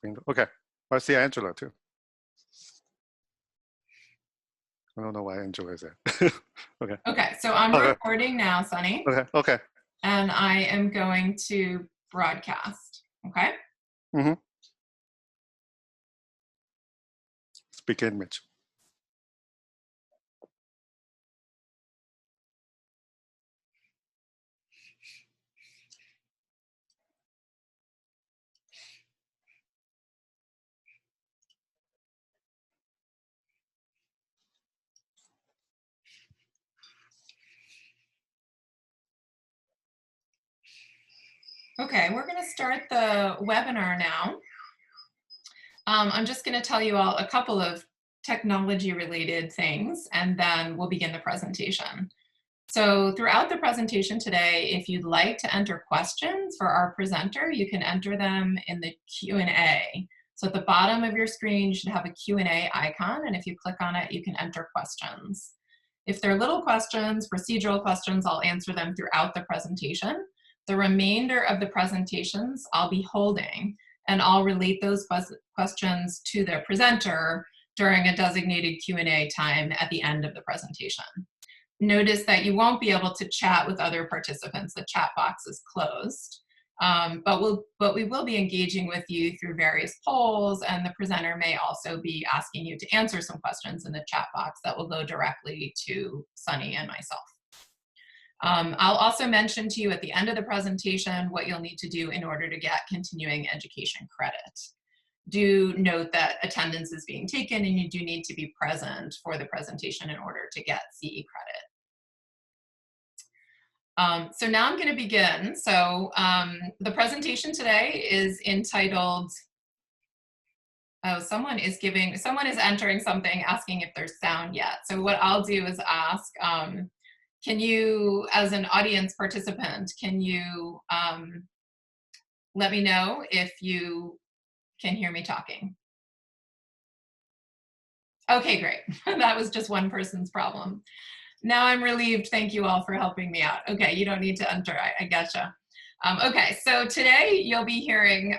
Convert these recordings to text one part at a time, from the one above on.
window. Okay, I see Angela too. I don't know why Angela is there. Okay. Okay, so I'm recording now, Sunny. Okay. Okay. And I am going to broadcast. Okay. Mm-hmm. Speak image. Okay, we're going to start the webinar now. I'm just going to tell you all a couple of technology-related things, and then we'll begin the presentation. So throughout the presentation today, if you'd like to enter questions for our presenter, you can enter them in the Q&A. So at the bottom of your screen, you should have a Q&A icon, and if you click on it, you can enter questions. If they're little questions, procedural questions, I'll answer them throughout the presentation. The remainder of the presentations I'll be holding, and I'll relate those questions to the presenter during a designated Q&A time at the end of the presentation. Notice that you won't be able to chat with other participants. The chat box is closed, but we will be engaging with you through various polls, and the presenter may also be asking you to answer some questions in the chat box that will go directly to Sunny and myself. I'll also mention to you at the end of the presentation what you'll need to do in order to get continuing education credit. Do note that attendance is being taken and you do need to be present for the presentation in order to get CE credit. So now I'm going to begin. So the presentation today is entitled, oh, someone is entering something asking if there's sound yet. So what I'll do is ask, can you, as an audience participant, can you let me know if you can hear me talking? Okay, great. That was just one person's problem. Now I'm relieved. Thank you all for helping me out. Okay, you don't need to enter. I gotcha. Okay, so today you'll be hearing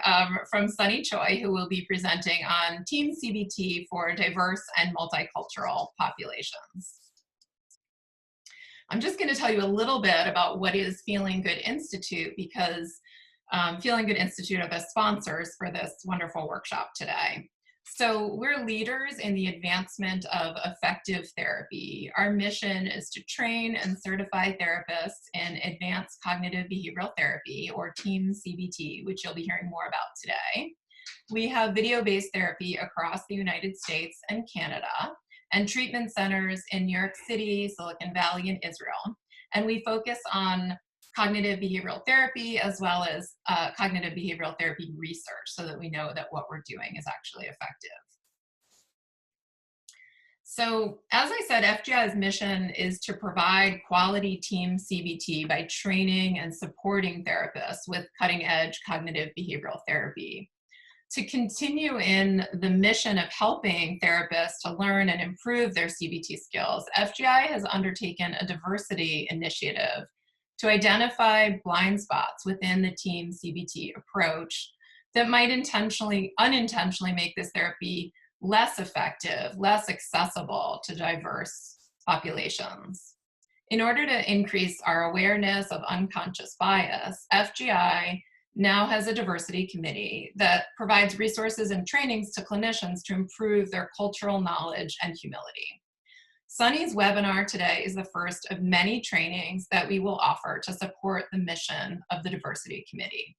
from Sunny Choi, who will be presenting on TEAM CBT for diverse and multicultural populations. I'm just going to tell you a little bit about what is Feeling Good Institute, because Feeling Good Institute are the sponsors for this wonderful workshop today. So we're leaders in the advancement of effective therapy. Our mission is to train and certify therapists in advanced cognitive behavioral therapy, or TEAM CBT, which you'll be hearing more about today. We have video-based therapy across the United States and Canada, and treatment centers in New York City, Silicon Valley, and Israel. And we focus on cognitive behavioral therapy as well as cognitive behavioral therapy research, so that we know that what we're doing is actually effective. So as I said, FGI's mission is to provide quality TEAM CBT by training and supporting therapists with cutting-edge cognitive behavioral therapy. To continue in the mission of helping therapists to learn and improve their CBT skills, FGI has undertaken a diversity initiative to identify blind spots within the TEAM CBT approach that might unintentionally make this therapy less effective, less accessible to diverse populations. In order to increase our awareness of unconscious bias, FGI now has a diversity committee that provides resources and trainings to clinicians to improve their cultural knowledge and humility. Sunny's webinar today is the first of many trainings that we will offer to support the mission of the diversity committee.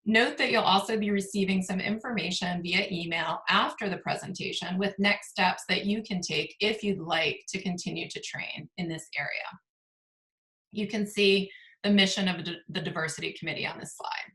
Note that you'll also be receiving some information via email after the presentation with next steps that you can take if you'd like to continue to train in this area. You can see the mission of the diversity committee on this slide.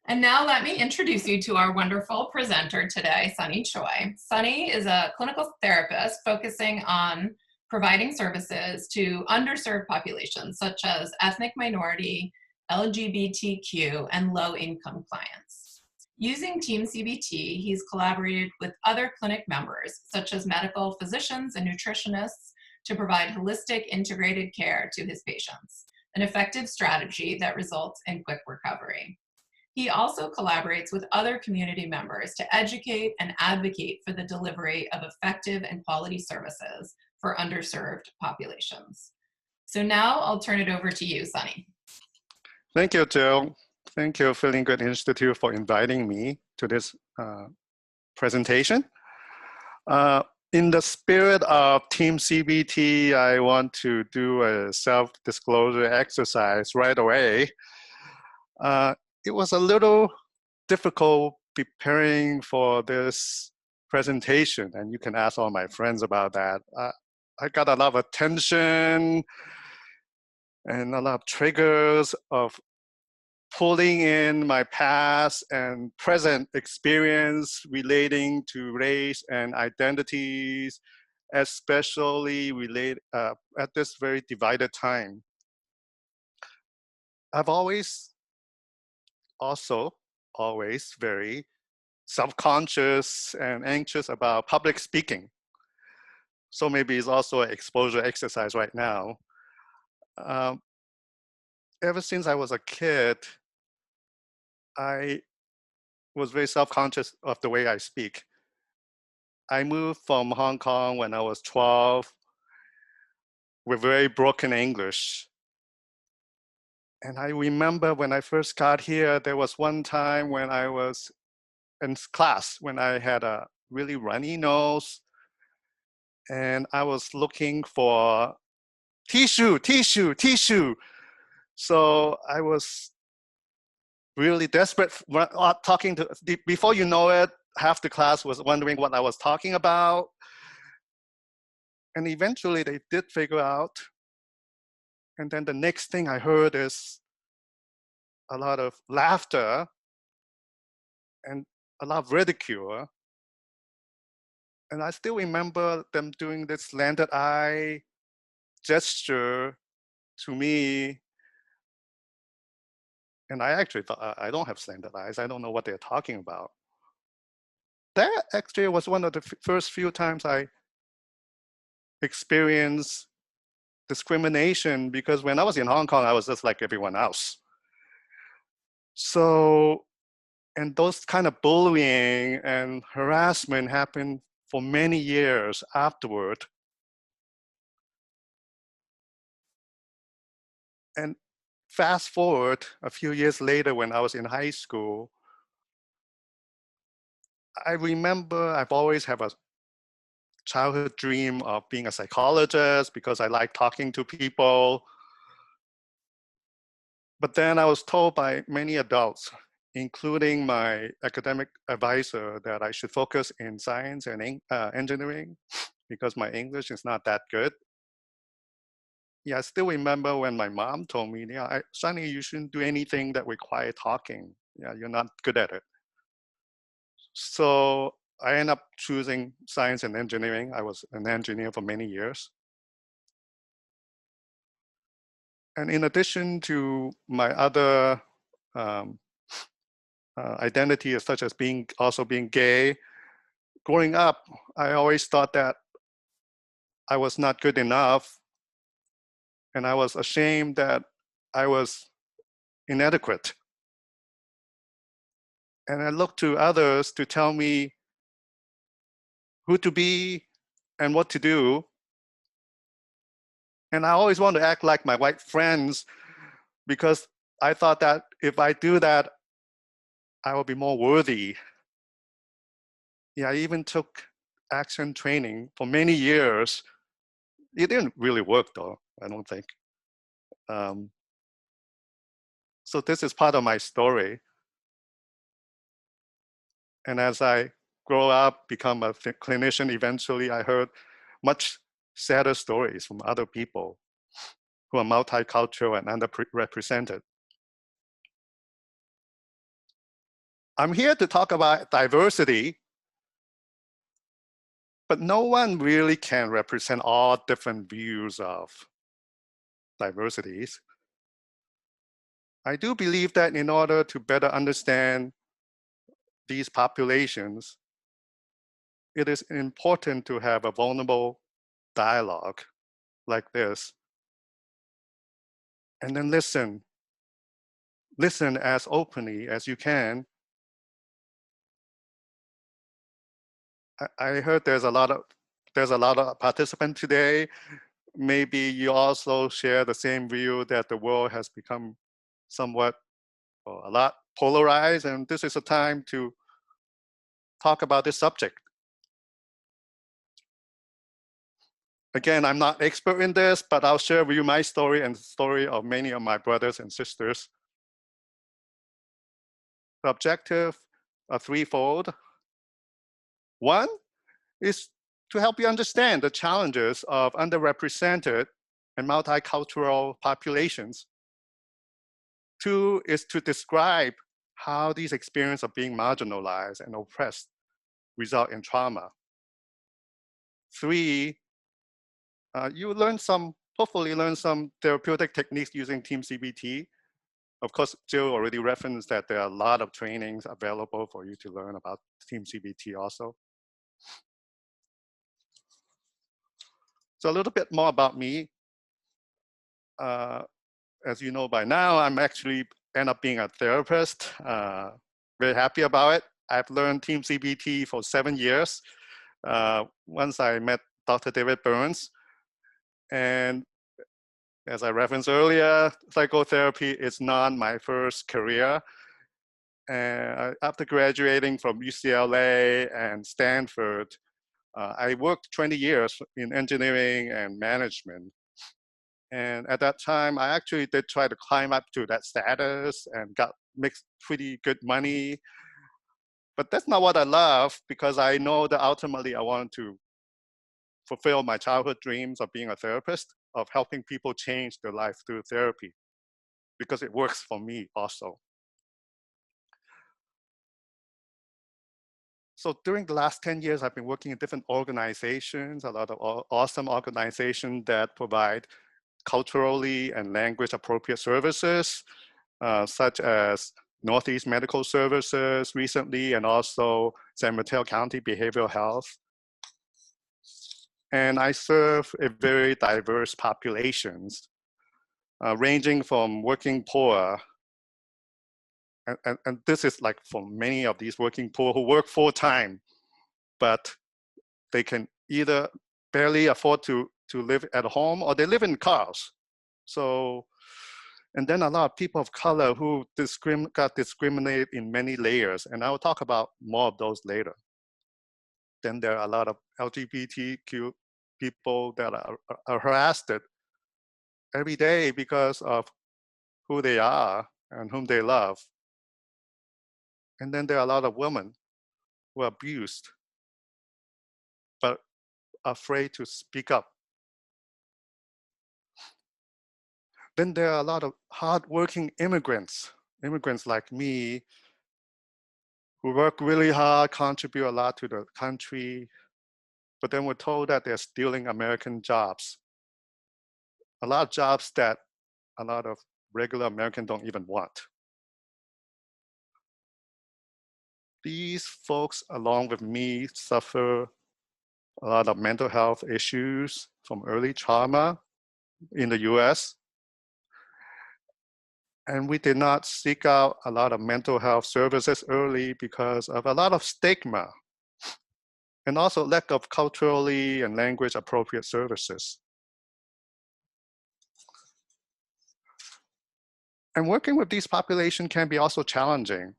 And now let me introduce you to our wonderful presenter today, Sunny Choi. Sunny is a clinical therapist focusing on providing services to underserved populations such as ethnic minority, LGBTQ, and low-income clients. Using TEAM CBT, he's collaborated with other clinic members such as medical physicians and nutritionists to provide holistic, integrated care to his patients, an effective strategy that results in quick recovery. He also collaborates with other community members to educate and advocate for the delivery of effective and quality services for underserved populations. So now I'll turn it over to you, Sunny. Thank you, Jill. Thank you, Feeling Good Institute, for inviting me to this presentation. In the spirit of Team CBT, I want to do a self-disclosure exercise right away. It was a little difficult preparing for this presentation, and you can ask all my friends about that. I got a lot of attention and a lot of triggers of pulling in my past and present experience relating to race and identities, especially at this very divided time. I've always very self-conscious and anxious about public speaking. So maybe it's also an exposure exercise right now. Ever since I was a kid, I was very self-conscious of the way I speak. I moved from Hong Kong when I was 12 with very broken English. And I remember when I first got here, there was one time when I was in class when I had a really runny nose and I was looking for tissue. So I was really desperate, talking to, before you know it, half the class was wondering what I was talking about. And eventually they did figure out. And then the next thing I heard is a lot of laughter and a lot of ridicule. And I still remember them doing this slanted eye gesture to me. And I actually thought, I don't have slanted eyes. I don't know what they're talking about. That actually was one of the first few times I experienced discrimination, because when I was in Hong Kong, I was just like everyone else. So, and those kind of bullying and harassment happened for many years afterward. And fast forward a few years later when I was in high school, I remember I've always had a childhood dream of being a psychologist because I like talking to people. But then I was told by many adults, including my academic advisor, that I should focus in science and engineering because my English is not that good. Yeah, I still remember when my mom told me, yeah, Sonny, you shouldn't do anything that requires talking. Yeah, you're not good at it. So I ended up choosing science and engineering. I was an engineer for many years. And in addition to my other identity, such as also being gay, growing up, I always thought that I was not good enough. And I was ashamed that I was inadequate. And I looked to others to tell me who to be and what to do. And I always want to act like my white friends because I thought that if I do that, I will be more worthy. Yeah, I even took action training for many years. It didn't really work though, I don't think. So this is part of my story. And as I grow up, become a clinician, eventually I heard much sadder stories from other people who are multicultural and underrepresented. I'm here to talk about diversity, but no one really can represent all different views of diversities. I do believe that in order to better understand these populations, it is important to have a vulnerable dialogue like this, and then listen listen as openly as you can. I heard there's a lot of participants today. Maybe you also share the same view that the world has become somewhat or a lot polarized, and this is a time to talk about this subject. Again, I'm not expert in this, but I'll share with you my story and the story of many of my brothers and sisters. The objective are threefold. One is to help you understand the challenges of underrepresented and multicultural populations. Two is to describe how these experiences of being marginalized and oppressed result in trauma. Three, you hopefully learn some therapeutic techniques using TEAM CBT. Of course, Jill already referenced that there are a lot of trainings available for you to learn about TEAM CBT also. So a little bit more about me. As you know by now, I'm actually end up being a therapist. Very happy about it. I've learned TEAM CBT for 7 years. Once I met Dr. David Burns. And as I referenced earlier, psychotherapy is not my first career. And after graduating from UCLA and Stanford, I worked 20 years in engineering and management. And at that time, I actually did try to climb up to that status and makes pretty good money. But that's not what I love, because I know that ultimately I want to fulfill my childhood dreams of being a therapist, of helping people change their life through therapy, because it works for me also. So during the last 10 years, I've been working in different organizations, a lot of awesome organizations that provide culturally and language appropriate services, such as Northeast Medical Services recently, and also San Mateo County Behavioral Health. And I serve a very diverse populations, ranging from working poor, and this is like for many of these working poor who work full-time, but they can either barely afford to live at home, or they live in cars. So, and then a lot of people of color who got discriminated in many layers, and I will talk about more of those later. Then there are a lot of LGBTQ people that are harassed every day because of who they are and whom they love. And then there are a lot of women who are abused, but afraid to speak up. Then there are a lot of hardworking immigrants like me, who work really hard, contribute a lot to the country, but then we're told that they're stealing American jobs. A lot of jobs that a lot of regular Americans don't even want. These folks, along with me, suffer a lot of mental health issues from early trauma in the US. And we did not seek out a lot of mental health services early because of a lot of stigma, and also lack of culturally and language appropriate services. And working with these populations can be also challenging.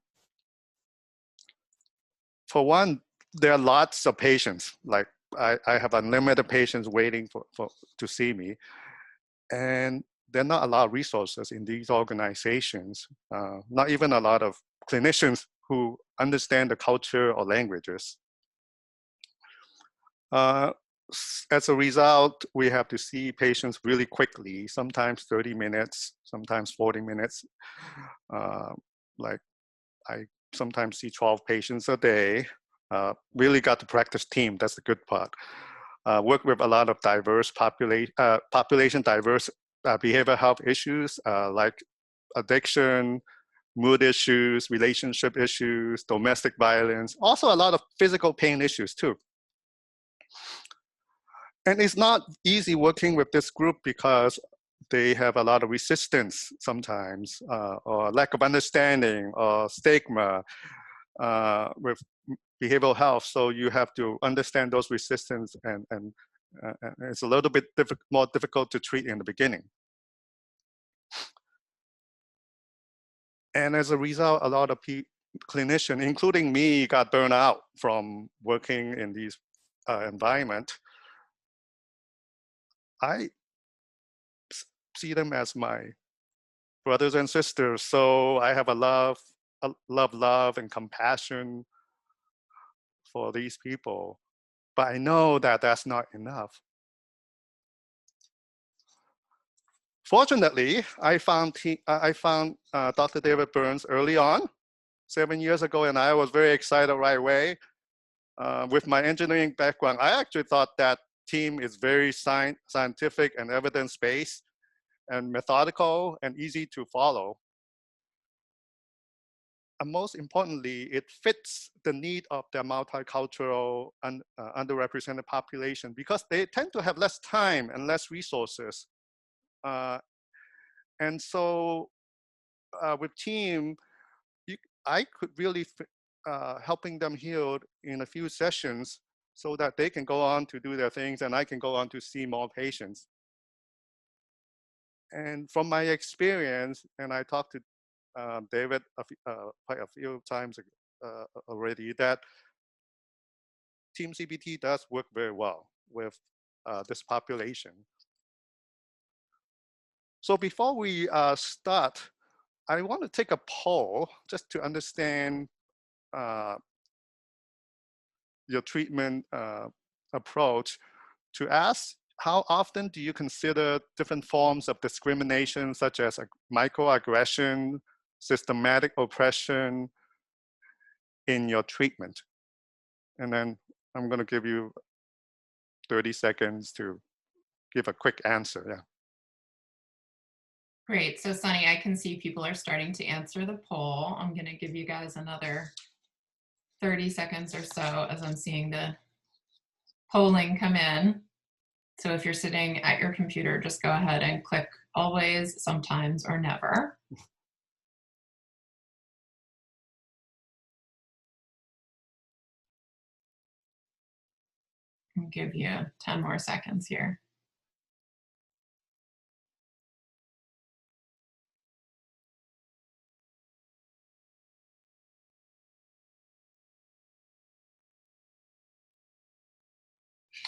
For one, there are lots of patients. Like I have unlimited patients waiting to see me. And there are not a lot of resources in these organizations, not even a lot of clinicians who understand the culture or languages. As a result, we have to see patients really quickly, sometimes 30 minutes, sometimes 40 minutes. Like I sometimes see 12 patients a day. Really got to practice TEAM, that's the good part. Work with a lot of diverse population diverse behavioral health issues like addiction, mood issues, relationship issues, domestic violence, also a lot of physical pain issues too. And it's not easy working with this group because they have a lot of resistance sometimes, or lack of understanding or stigma with behavioral health. So you have to understand those resistance, and it's a little bit more difficult to treat in the beginning. And as a result, a lot of clinicians, including me, got burned out from working in these environment. I see them as my brothers and sisters, so I have a love and compassion for these people. But I know that that's not enough. Fortunately, I found Dr. David Burns early on, 7 years ago, and I was very excited right away. With my engineering background, I actually thought that TEAM is very scientific and evidence-based and methodical and easy to follow. And most importantly, it fits the need of the multicultural and underrepresented population, because they tend to have less time and less resources. And so with TEAM, I could really helping them heal in a few sessions so that they can go on to do their things and I can go on to see more patients. And from my experience, and I talked to David quite a few times already, that TEAM CBT does work very well with this population. So before we start, I want to take a poll just to understand your treatment approach, to ask, how often do you consider different forms of discrimination, such as microaggression, systematic oppression, in your treatment? And then I'm going to give you 30 seconds to give a quick answer. Yeah. Great. So Sunny, I can see people are starting to answer the poll. I'm going to give you guys another 30 seconds or so as I'm seeing the polling come in. So if you're sitting at your computer, just go ahead and click always, sometimes, or never. I'll give you 10 more seconds here.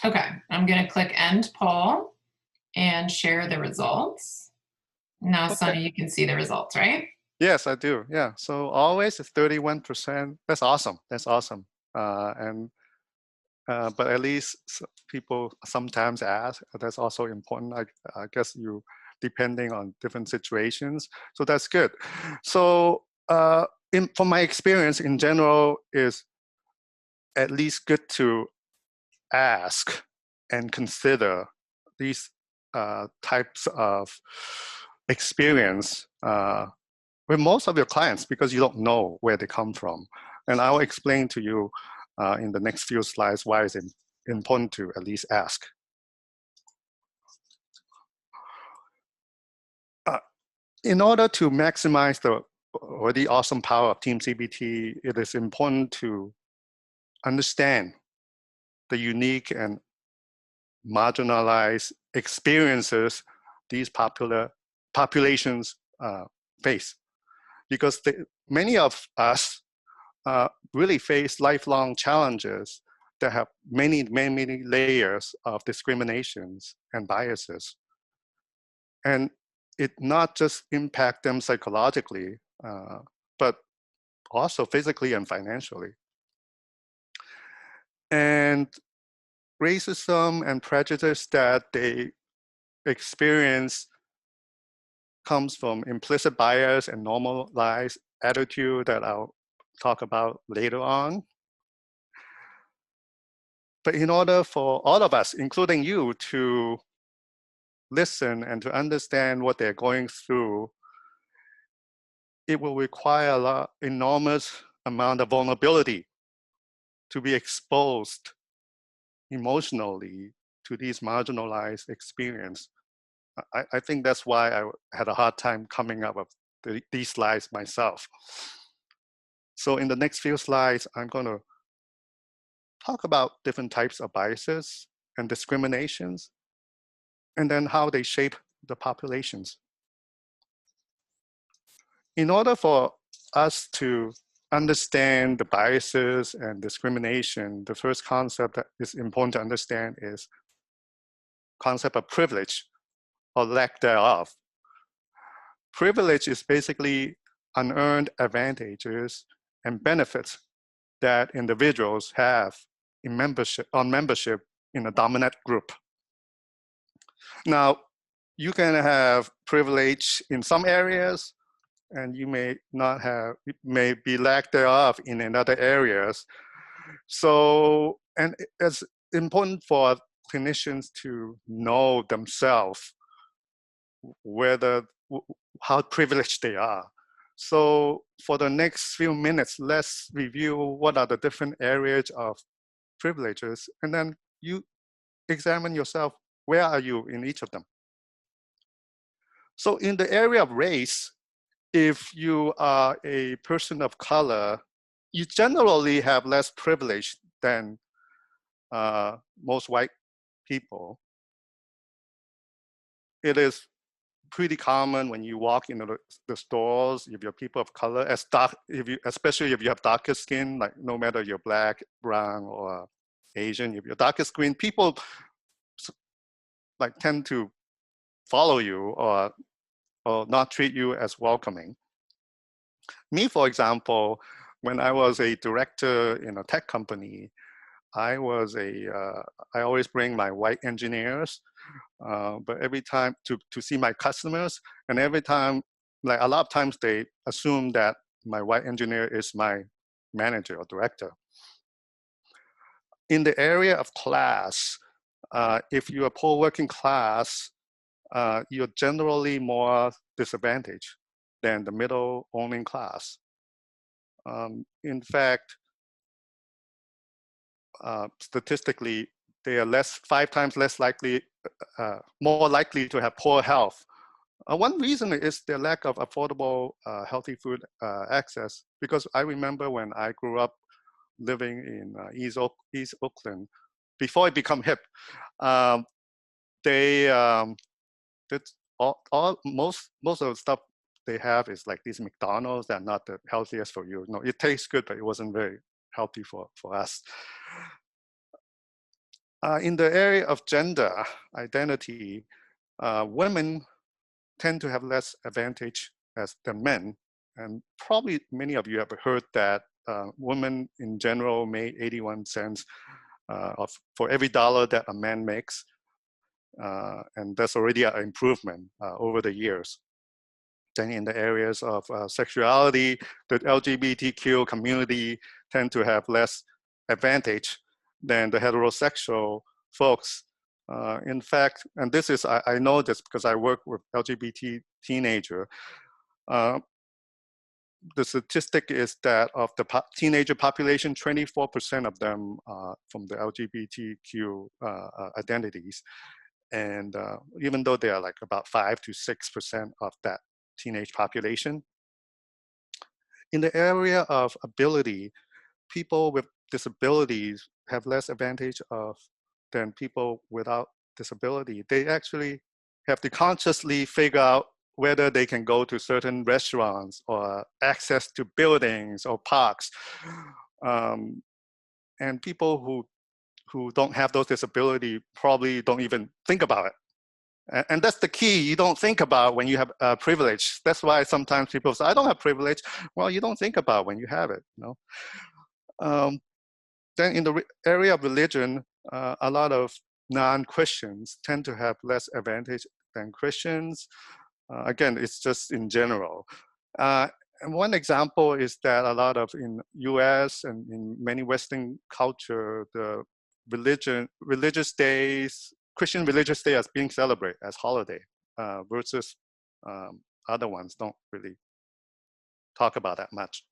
Okay, I'm going to click end poll and share the results. Now, Okay. Sunny, you can see the results, right? Yes, I do. Yeah. So always is 31%. That's awesome. That's awesome. But at least people sometimes ask. That's also important. I guess you, depending on different situations. So that's good. So from my experience in general, is at least good to ask and consider these types of experience with most of your clients, because you don't know where they come from. And I'll explain to you in the next few slides why it's important to at least ask. In order to maximize the already awesome power of TEAM CBT, it is important to understand the unique and marginalized experiences these populations face. Because many of us really face lifelong challenges that have many, many layers of discriminations and biases. And it not just impact them psychologically, but also physically and financially. And racism and prejudice that they experience comes from implicit bias and normalized attitude that I'll talk about later on. But in order for all of us, including you, to listen and to understand what they're going through, it will require enormous amount of vulnerability to be exposed emotionally to these marginalized experience. I think that's why I had a hard time coming up with these slides myself. So in the next few slides, I'm going to talk about different types of biases and discriminations, and then how they shape the populations. In order for us to understand the biases and discrimination, the first concept that is important to understand is concept of privilege or lack thereof. Privilege is basically unearned advantages and benefits that individuals have in membership in a dominant group. Now, you can have privilege in some areas, and you may not have, it may be lack thereof in other areas. So, and it's important for clinicians to know themselves whether, how privileged they are. So for the next few minutes, let's review what are the different areas of privileges, and then you examine yourself, where are you in each of them? So in the area of race, if you are a person of color, you generally have less privilege than most white people. It is pretty common when you walk into the stores, if you're people of color, especially if you have darker skin, like no matter you're black, brown, or Asian, if you're darker skin, people like tend to follow you or not treat you as welcoming. Me, for example, when I was a director in a tech company, I always bring my white engineers, but every time to see my customers, and every time, like a lot of times they assume that my white engineer is my manager or director. In the area of class, if you're poor working class, you're generally more disadvantaged than the middle earning class. In fact, statistically, they are 5 times less likely, more likely to have poor health. One reason is the lack of affordable, healthy food access. Because I remember when I grew up living in East Oakland, before it became hip, most of the stuff they have is like these McDonald's that are not the healthiest for you. No, it tastes good, but it wasn't very healthy for us. In the area of gender identity, women tend to have less advantage than men. And probably many of you have heard that women in general make 81 cents for every dollar that a man makes. And that's already an improvement over the years. Then in the areas of sexuality, the LGBTQ community tend to have less advantage than the heterosexual folks. In fact, and this is, I know this because I work with LGBT teenager. The statistic is that of the teenager population, 24% of them are from the LGBTQ identities. And even though they are like about 5 to 6% of that teenage population. In the area of ability, people with disabilities have less advantage than people without disability. They actually have to consciously figure out whether they can go to certain restaurants or access to buildings or parks. And people who don't have those disabilities probably don't even think about it. And that's the key. You don't think about when you have privilege. That's why sometimes people say, I don't have privilege. Well, you don't think about when you have it. You know? Then in the area of religion, a lot of non-Christians tend to have less advantage than Christians. Again, it's just in general. And one example is that a lot of in US and in many Western culture, the religious days, Christian religious day is being celebrated as holiday versus other ones don't really talk about that much.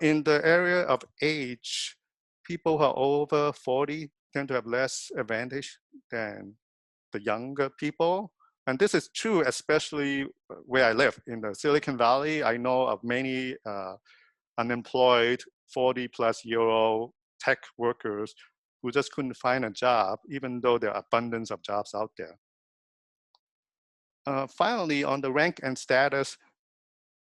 In the area of age, people who are over 40 tend to have less advantage than the younger people. And this is true, especially where I live in the Silicon Valley. I know of many unemployed 40-plus-year-old tech workers who just couldn't find a job, even though there are abundance of jobs out there. Finally, on the rank and status,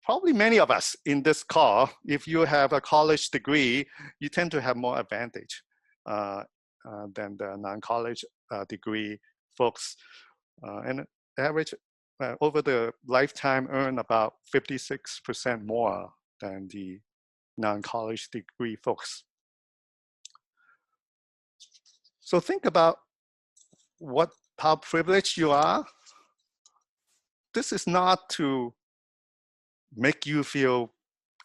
probably many of us in this call, if you have a college degree, you tend to have more advantage than the non-college degree folks. And average over the lifetime earn about 56% more than the non-college degree folks. So think about how privileged you are. This is not to make you feel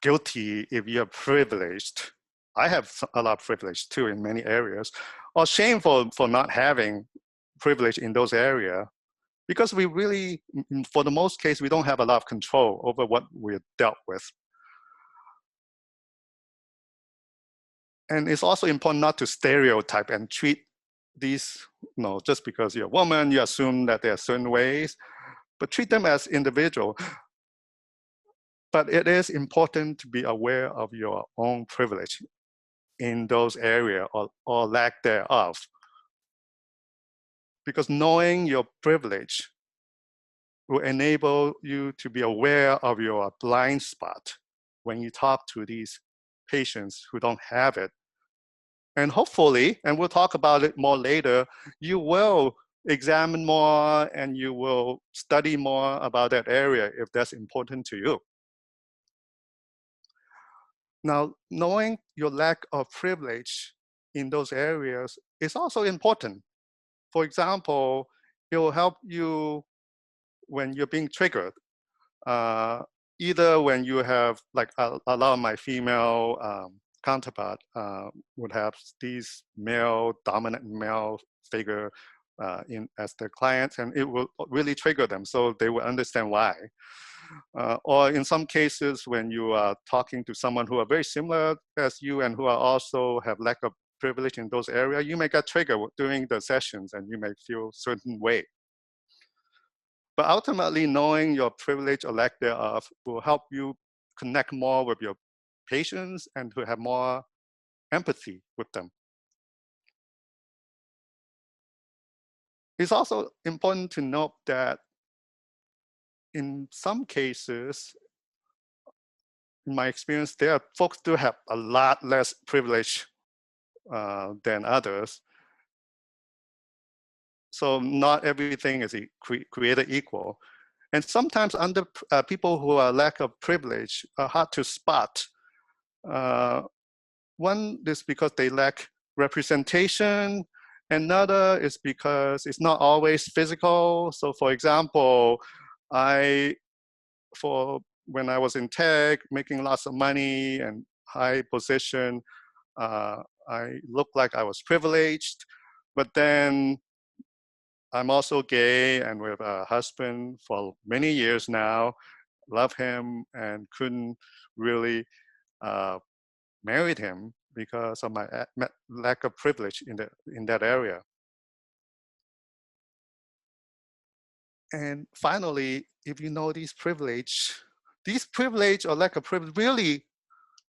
guilty if you're privileged. I have a lot of privilege too in many areas, or shameful for not having privilege in those areas, because we really, for the most case, we don't have a lot of control over what we're dealt with. And it's also important not to stereotype and treat these, just because you're a woman, you assume that there are certain ways, but treat them as individual. But it is important to be aware of your own privilege in those areas or lack thereof. Because knowing your privilege will enable you to be aware of your blind spot when you talk to these patients who don't have it. And hopefully, and we'll talk about it more later, you will examine more and you will study more about that area if that's important to you. Now, knowing your lack of privilege in those areas is also important. For example, it will help you when you're being triggered. Either when you have, like a lot of my female counterpart would have these dominant male figure as their clients, and it will really trigger them, so they will understand why. Or in some cases, when you are talking to someone who are very similar as you and who are also have lack of privilege in those areas, you may get triggered during the sessions and you may feel certain way. But ultimately, knowing your privilege or lack thereof will help you connect more with your patients and to have more empathy with them. It's also important to note that in some cases, in my experience, there are folks do have a lot less privilege than others. So not everything is created equal. And sometimes people who are lack of privilege are hard to spot. One is because they lack representation. Another is because it's not always physical. So for example, when I was in tech, making lots of money and high position, I looked like I was privileged, but then I'm also gay and with a husband for many years now, love him and couldn't really marry him because of my lack of privilege in that area. And finally, if you know these privilege or lack of privilege really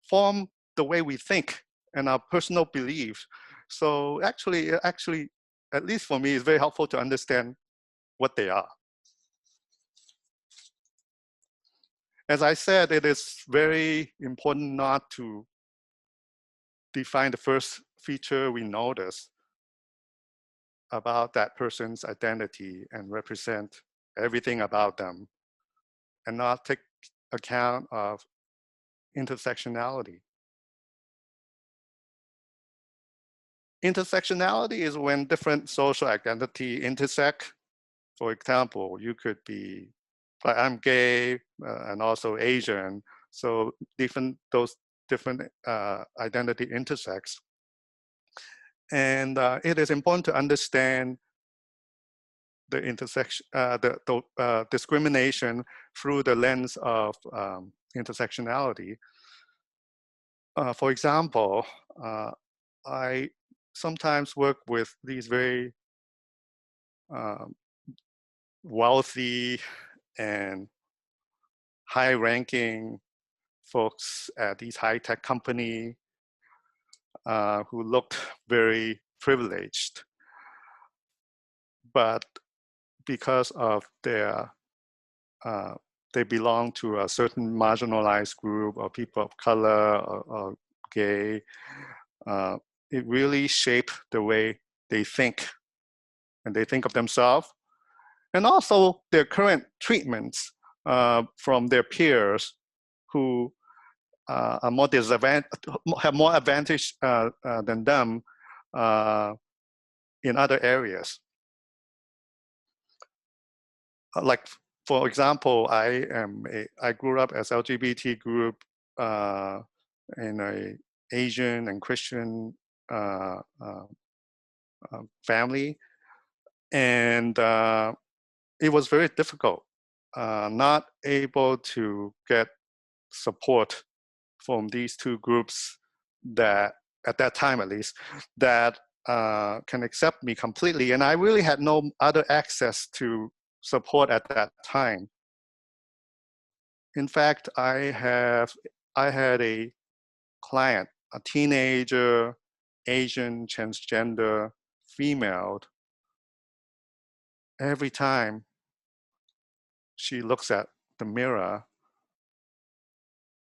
form the way we think and our personal beliefs. So actually, at least for me, it's very helpful to understand what they are. As I said, it is very important not to define the first feature we notice about that person's identity and represent everything about them and not take account of intersectionality. Intersectionality is when different social identity intersect. For example, you could be, I'm gay and also Asian, so those different identity intersects. And it is important to understand the intersection, discrimination through the lens of intersectionality. For example, I sometimes work with these very wealthy and high-ranking folks at these high-tech company who looked very privileged, but because of their they belong to a certain marginalized group or people of color or gay, it really shaped the way they think and they think of themselves, and also their current treatments from their peers who are more have more advantage than them in other areas. Like, for example, I grew up as LGBT group in a Asian and Christian family, and it was very difficult, not able to get support from these two groups that, at that time at least, that can accept me completely. And I really had no other access to support at that time. In fact, I had a client, a teenager, Asian, transgender, female. Every time she looks at the mirror,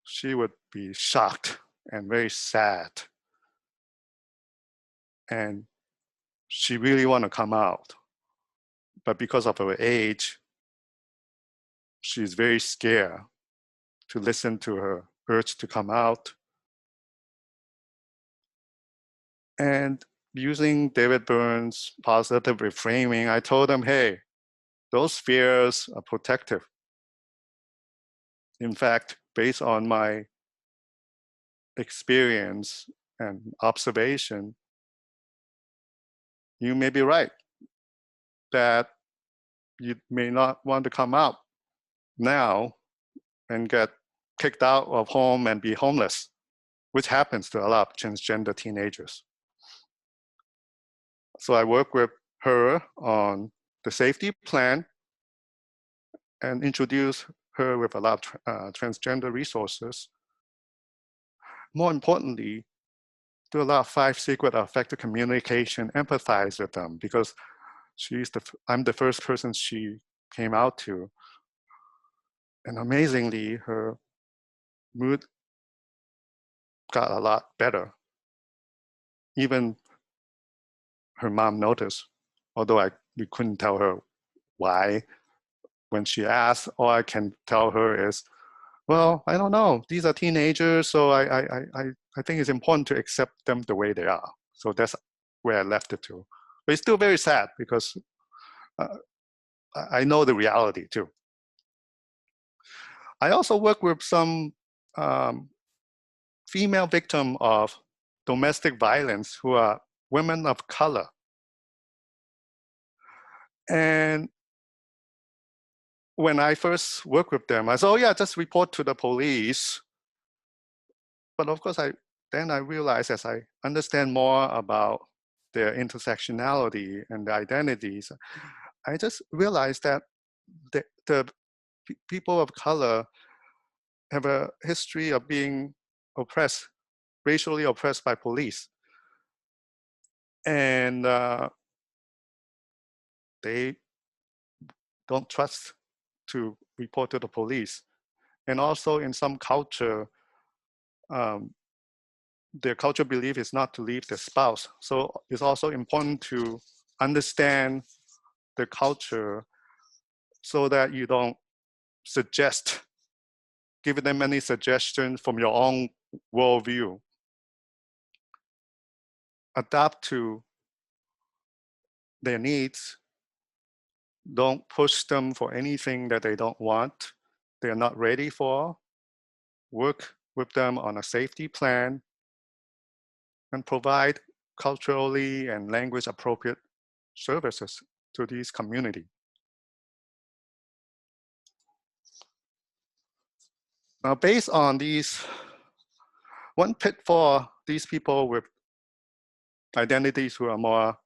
she would be shocked and very sad. And she really want to come out. But because of her age, she's very scared to listen to her urge to come out. And using David Byrne's positive reframing, I told them, hey, those fears are protective. In fact, based on my experience and observation, you may be right that you may not want to come out now and get kicked out of home and be homeless, which happens to a lot of transgender teenagers. So I work with her on the safety plan and introduce her with a lot of transgender resources. More importantly, do a lot of 5 secret effective communication, empathize with them, because I'm the first person she came out to. And amazingly, her mood got a lot better. Even her mom noticed, although we couldn't tell her why. When she asked, all I can tell her is, well, I don't know. These are teenagers, so I think it's important to accept them the way they are. So that's where I left it to. But it's still very sad because I know the reality too. I also work with some female victims of domestic violence who are women of color. And when I first worked with them, I said, oh yeah, just report to the police. But of course, then I realized as I understand more about their intersectionality and their identities, I just realized that the people of color have a history of being oppressed, racially oppressed by police. And they don't trust to report to the police. And also in some culture, their cultural belief is not to leave their spouse. So it's also important to understand the culture so that you don't give them any suggestions from your own worldview. Adapt to their needs. Don't push them for anything that they don't want, they're not ready for. Work with them on a safety plan and provide culturally and language appropriate services to these community. Now, based on these, one pitfall, these people with identities who are more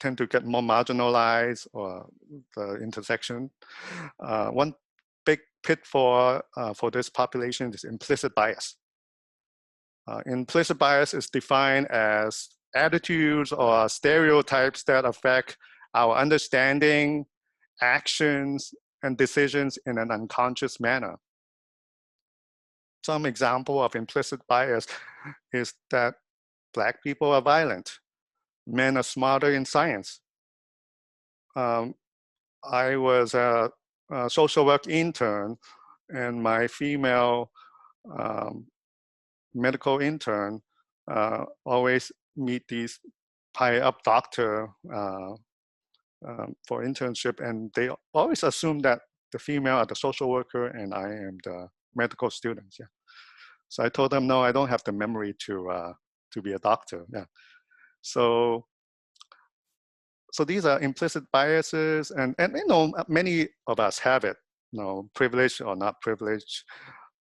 tend to get more marginalized or the intersection. One big pitfall for this population is implicit bias. Implicit bias is defined as attitudes or stereotypes that affect our understanding, actions, and decisions in an unconscious manner. Some example of implicit bias is that Black people are violent, men are smarter in science. I was a social work intern, and my female medical intern always meet these high up doctor for internship, and they always assume that the female are the social worker and I am the medical student. Yeah. So I told them, no, I don't have the memory to be a doctor. Yeah. So these are implicit biases, and you know, many of us have it, you know, privileged or not privileged.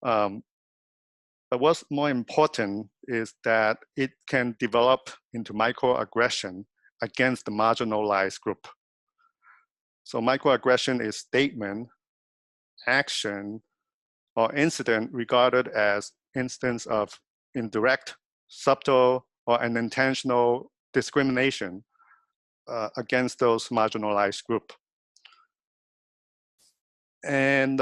But what's more important is that it can develop into microaggression against the marginalized group. So microaggression is statement, action, or incident regarded as instance of indirect, subtle, or unintentional discrimination against those marginalized group. And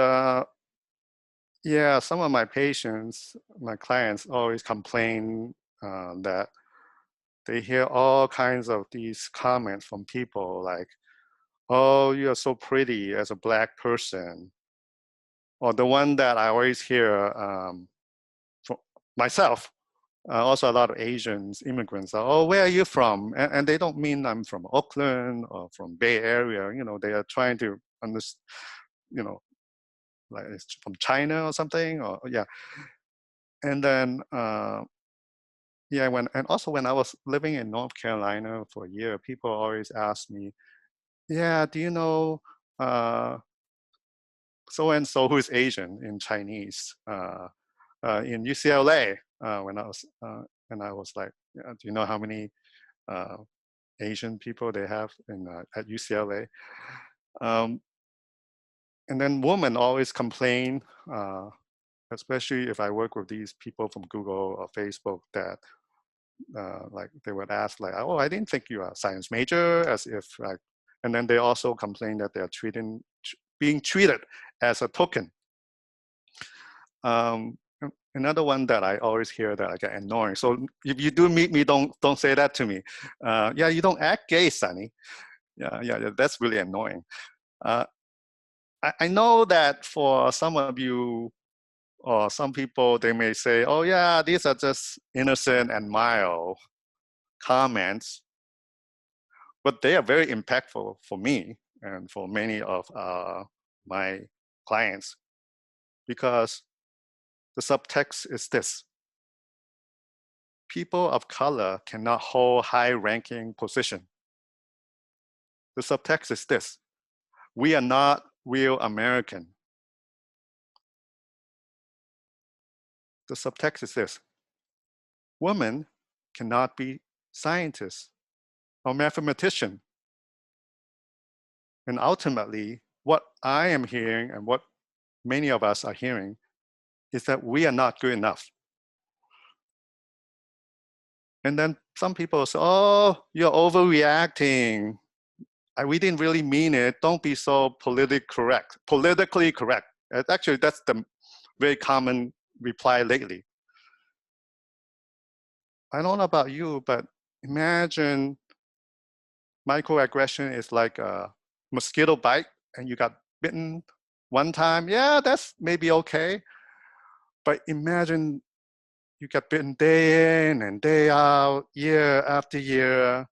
yeah, some of my patients, my clients always complain that they hear all kinds of these comments from people like, oh, you're so pretty as a Black person. Or the one that I always hear from myself, also a lot of Asians, immigrants, are, oh, where are you from? And they don't mean I'm from Oakland or from Bay Area. You know, they are trying to understand, you know, like it's from China or something, or yeah. And then, yeah, and also when I was living in North Carolina for a year, people always ask me, yeah, do you know so-and-so who is Asian in Chinese in UCLA? When I was like, yeah, do you know how many Asian people they have at UCLA? And then women always complain, especially if I work with these people from Google or Facebook, that like they would ask like, oh, I didn't think you are a science major, as if like, and then they also complain that they are being treated as a token. Another one that I always hear that I get annoying. So if you do meet me, don't say that to me. Yeah, you don't act gay, Sonny. Yeah, that's really annoying. I know that for some of you or some people, they may say, oh yeah, these are just innocent and mild comments, but they are very impactful for me and for many of my clients, because the subtext is this: people of color cannot hold high-ranking position. The subtext is this: we are not real American. The subtext is this: women cannot be scientists or mathematicians. And ultimately, what I am hearing and what many of us are hearing is that we are not good enough. And then some people say, oh, you're overreacting. We didn't really mean it. Don't be so politically correct. Actually, that's the very common reply lately. I don't know about you, but imagine microaggression is like a mosquito bite and you got bitten one time. Yeah, that's maybe okay. But imagine you get bitten day in and day out, year after year.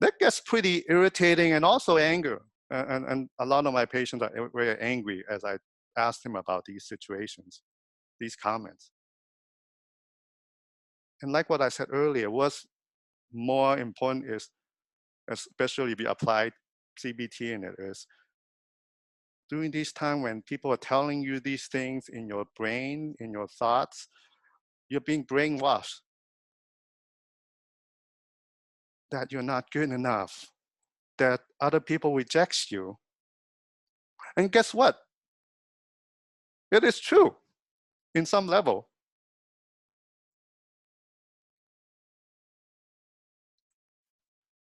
That gets pretty irritating and also anger. And a lot of my patients are very angry as I ask them about these situations, these comments. And like what I said earlier, what's more important is, especially if you apply CBT in it, is during this time when people are telling you these things in your brain, in your thoughts, you're being brainwashed that you're not good enough, that other people reject you. And guess what? It is true in some level.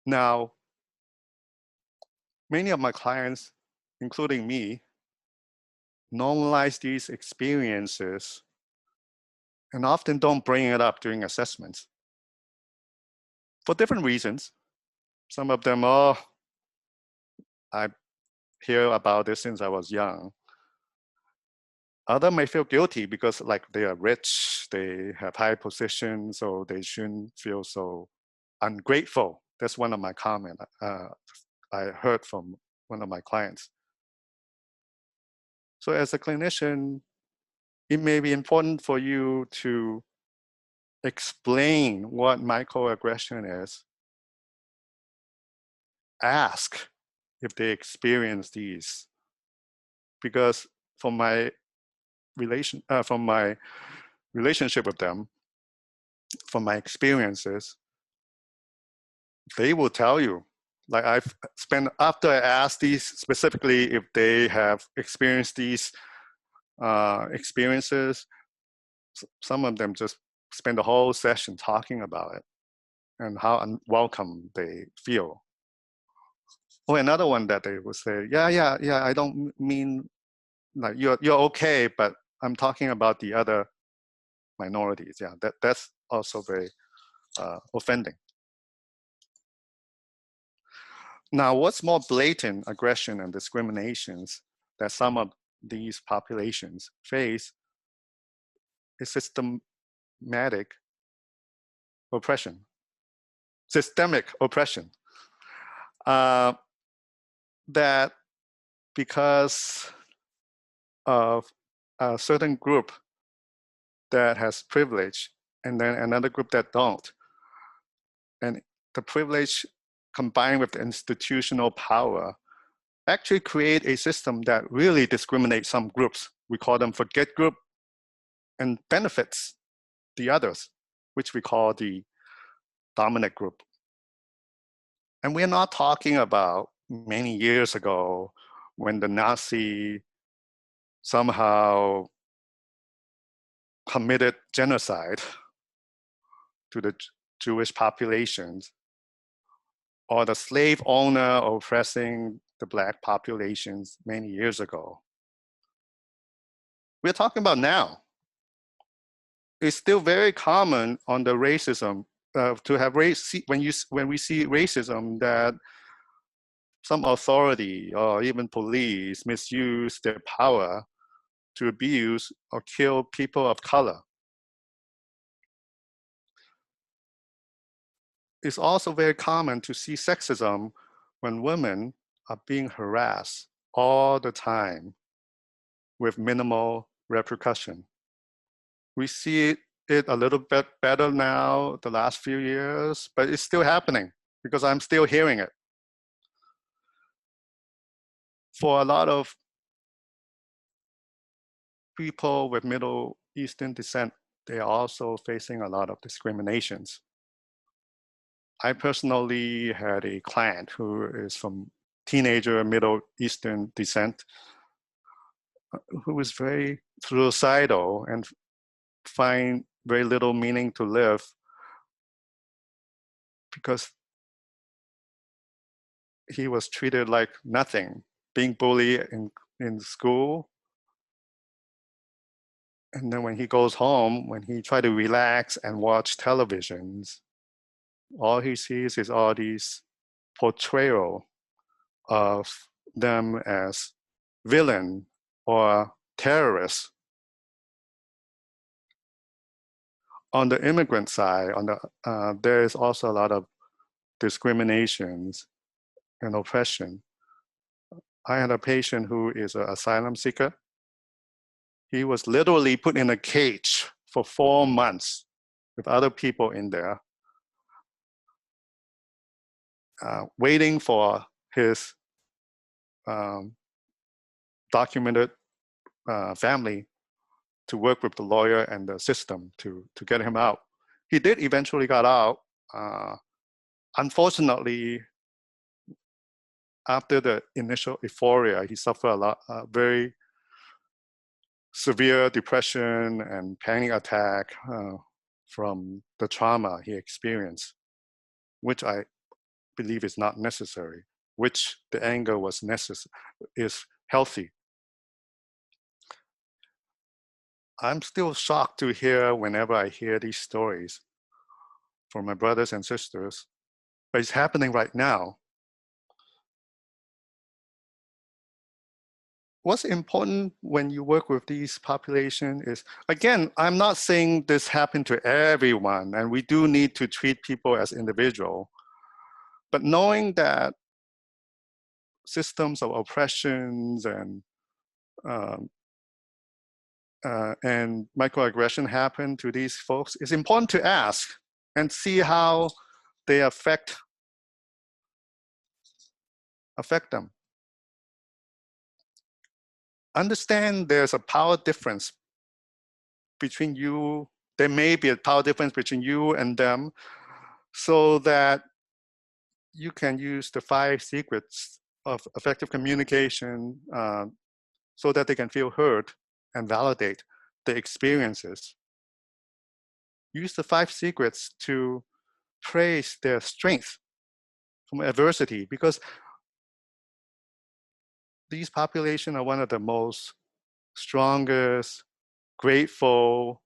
Now, many of my clients, including me, normalize these experiences and often don't bring it up during assessments for different reasons. Some of them, oh, I hear about this since I was young. Others may feel guilty because like they are rich, they have high positions, so they shouldn't feel so ungrateful. That's one of my comments I heard from one of my clients. So as a clinician, it may be important for you to explain what microaggression is. Ask if they experience these. Because from my relationship with them, from my experiences, they will tell you. Like I've spent, after I asked these specifically if they have experienced these experiences, some of them just spend the whole session talking about it and how unwelcome they feel. Or another one that they will say, yeah, I don't mean like you're okay, but I'm talking about the other minorities. Yeah, that's also very offending. Now, what's more blatant aggression and discriminations that some of these populations face is systemic oppression. That because of a certain group that has privilege and then another group that don't, and the privilege combined with the institutional power actually create a system that really discriminates some groups. We call them forget group, and benefits the others, which we call the dominant group. And we're not talking about many years ago when the Nazi somehow committed genocide to the Jewish populations, or the slave owner oppressing the Black populations many years ago. We're talking about now. It's still very common on the racism to have when we see racism, that some authority or even police misuse their power to abuse or kill people of color. It's also very common to see sexism when women are being harassed all the time with minimal repercussion. We see it a little bit better now the last few years, but it's still happening because I'm still hearing it. For a lot of people with Middle Eastern descent, they are also facing a lot of discriminations. I personally had a client who is from teenager Middle Eastern descent, who was very suicidal and find very little meaning to live because he was treated like nothing, being bullied in school. And then when he goes home, when he try to relax and watch televisions, all he sees is all these portrayal of them as villain or terrorists. On the immigrant side, there is also a lot of discriminations and oppression. I had a patient who is an asylum seeker. He was literally put in a cage for 4 months with other people in there, waiting for his documented family to work with the lawyer and the system to get him out. He did eventually got out. Unfortunately, after the initial euphoria, he suffered a lot, very severe depression and panic attack from the trauma he experienced, which I believe is not necessary, which the anger was is healthy. I'm still shocked to hear whenever I hear these stories from my brothers and sisters, but it's happening right now. What's important when you work with these populations is, again, I'm not saying this happened to everyone, and we do need to treat people as individuals, but knowing that systems of oppressions and microaggression happen to these folks, it's important to ask and see how they affect them. Understand there's a power difference between you. There may be a power difference between you and them, so that you can use the 5 secrets of effective communication so that they can feel heard and validate the experiences. Use the 5 secrets to praise their strength from adversity, because these populations are one of the most strongest, grateful,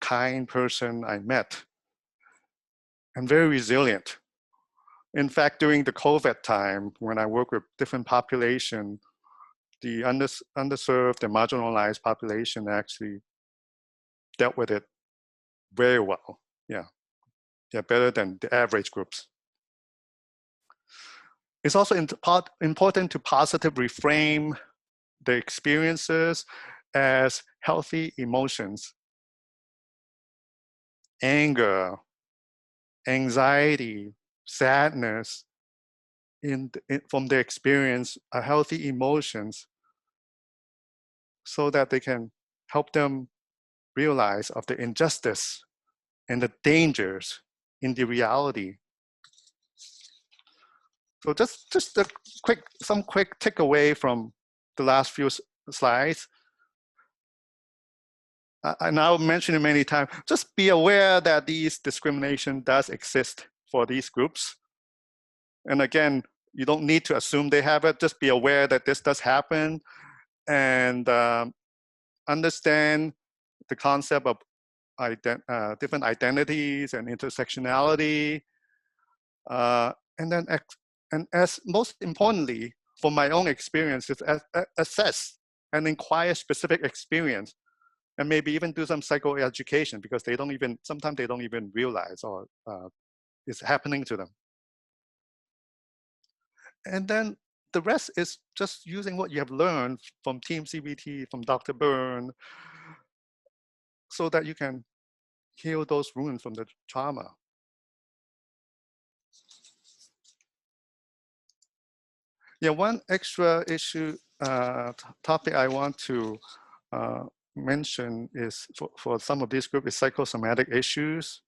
kind person I met, and very resilient. In fact, during the COVID time, when I work with different populations, the underserved and marginalized population actually dealt with it very well. Yeah, better than the average groups. It's also important to positively reframe the experiences as healthy emotions. Anger, anxiety, sadness, from their experience are healthy emotions, so that they can help them realize of the injustice and the dangers in the reality. So just some quick takeaway from the last few slides. And I'll mention it many times. Just be aware that these discrimination does exist for these groups. And again, you don't need to assume they have it. Just be aware that this does happen, and understand the concept of different identities and intersectionality. And then, as most importantly, from my own experience, is assess and inquire specific experience, and maybe even do some psychoeducation, because sometimes they don't even realize or it's happening to them. And then the rest is just using what you have learned from TEAM CBT, from Dr. Byrne, so that you can heal those wounds from the trauma. Yeah, one extra issue, topic I want to mention is for some of these groups is psychosomatic issues,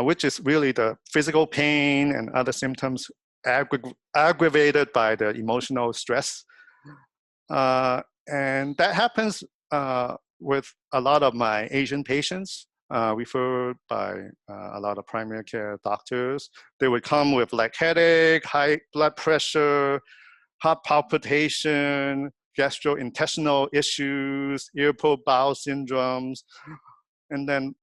which is really the physical pain and other symptoms aggravated by the emotional stress. And that happens with a lot of my Asian patients, referred by a lot of primary care doctors. They would come with like headache, high blood pressure, heart palpitation, gastrointestinal issues, irritable bowel syndromes, and then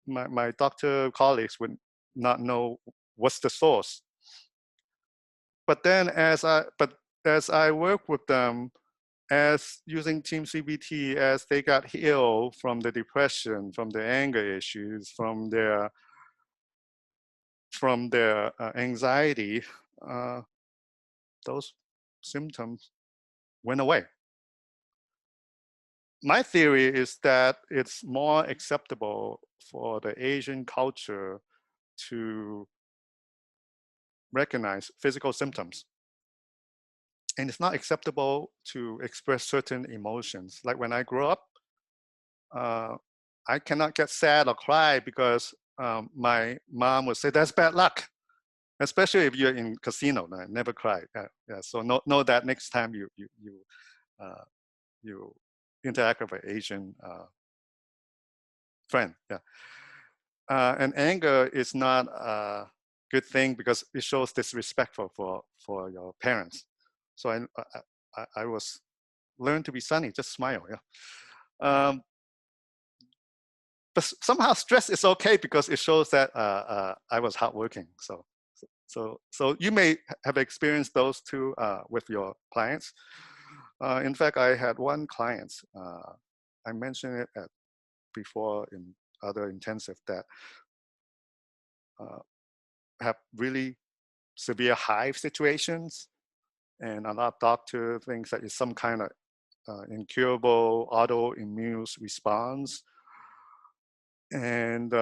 my doctor colleagues would not know what's the source. But then as I work with them, as using TEAM CBT, as they got healed from the depression, from the anger issues, from their anxiety, those symptoms went away. My theory is that it's more acceptable for the Asian culture to recognize physical symptoms. And it's not acceptable to express certain emotions. Like when I grew up, I cannot get sad or cry because my mom would say, that's bad luck. especially if you're in casino. Never cry. Yeah. So know that next time you interact with an Asian friend. Yeah. And anger is not a good thing because it shows disrespectful for your parents. So I was learn to be sunny, just smile. Yeah. But somehow stress is okay because it shows that I was hardworking. So you may have experienced those two with your clients. In fact, I had one client, I mentioned it before in other intensive, that have really severe hive situations, and a lot of doctor thinks that it's some kind of incurable autoimmune response. And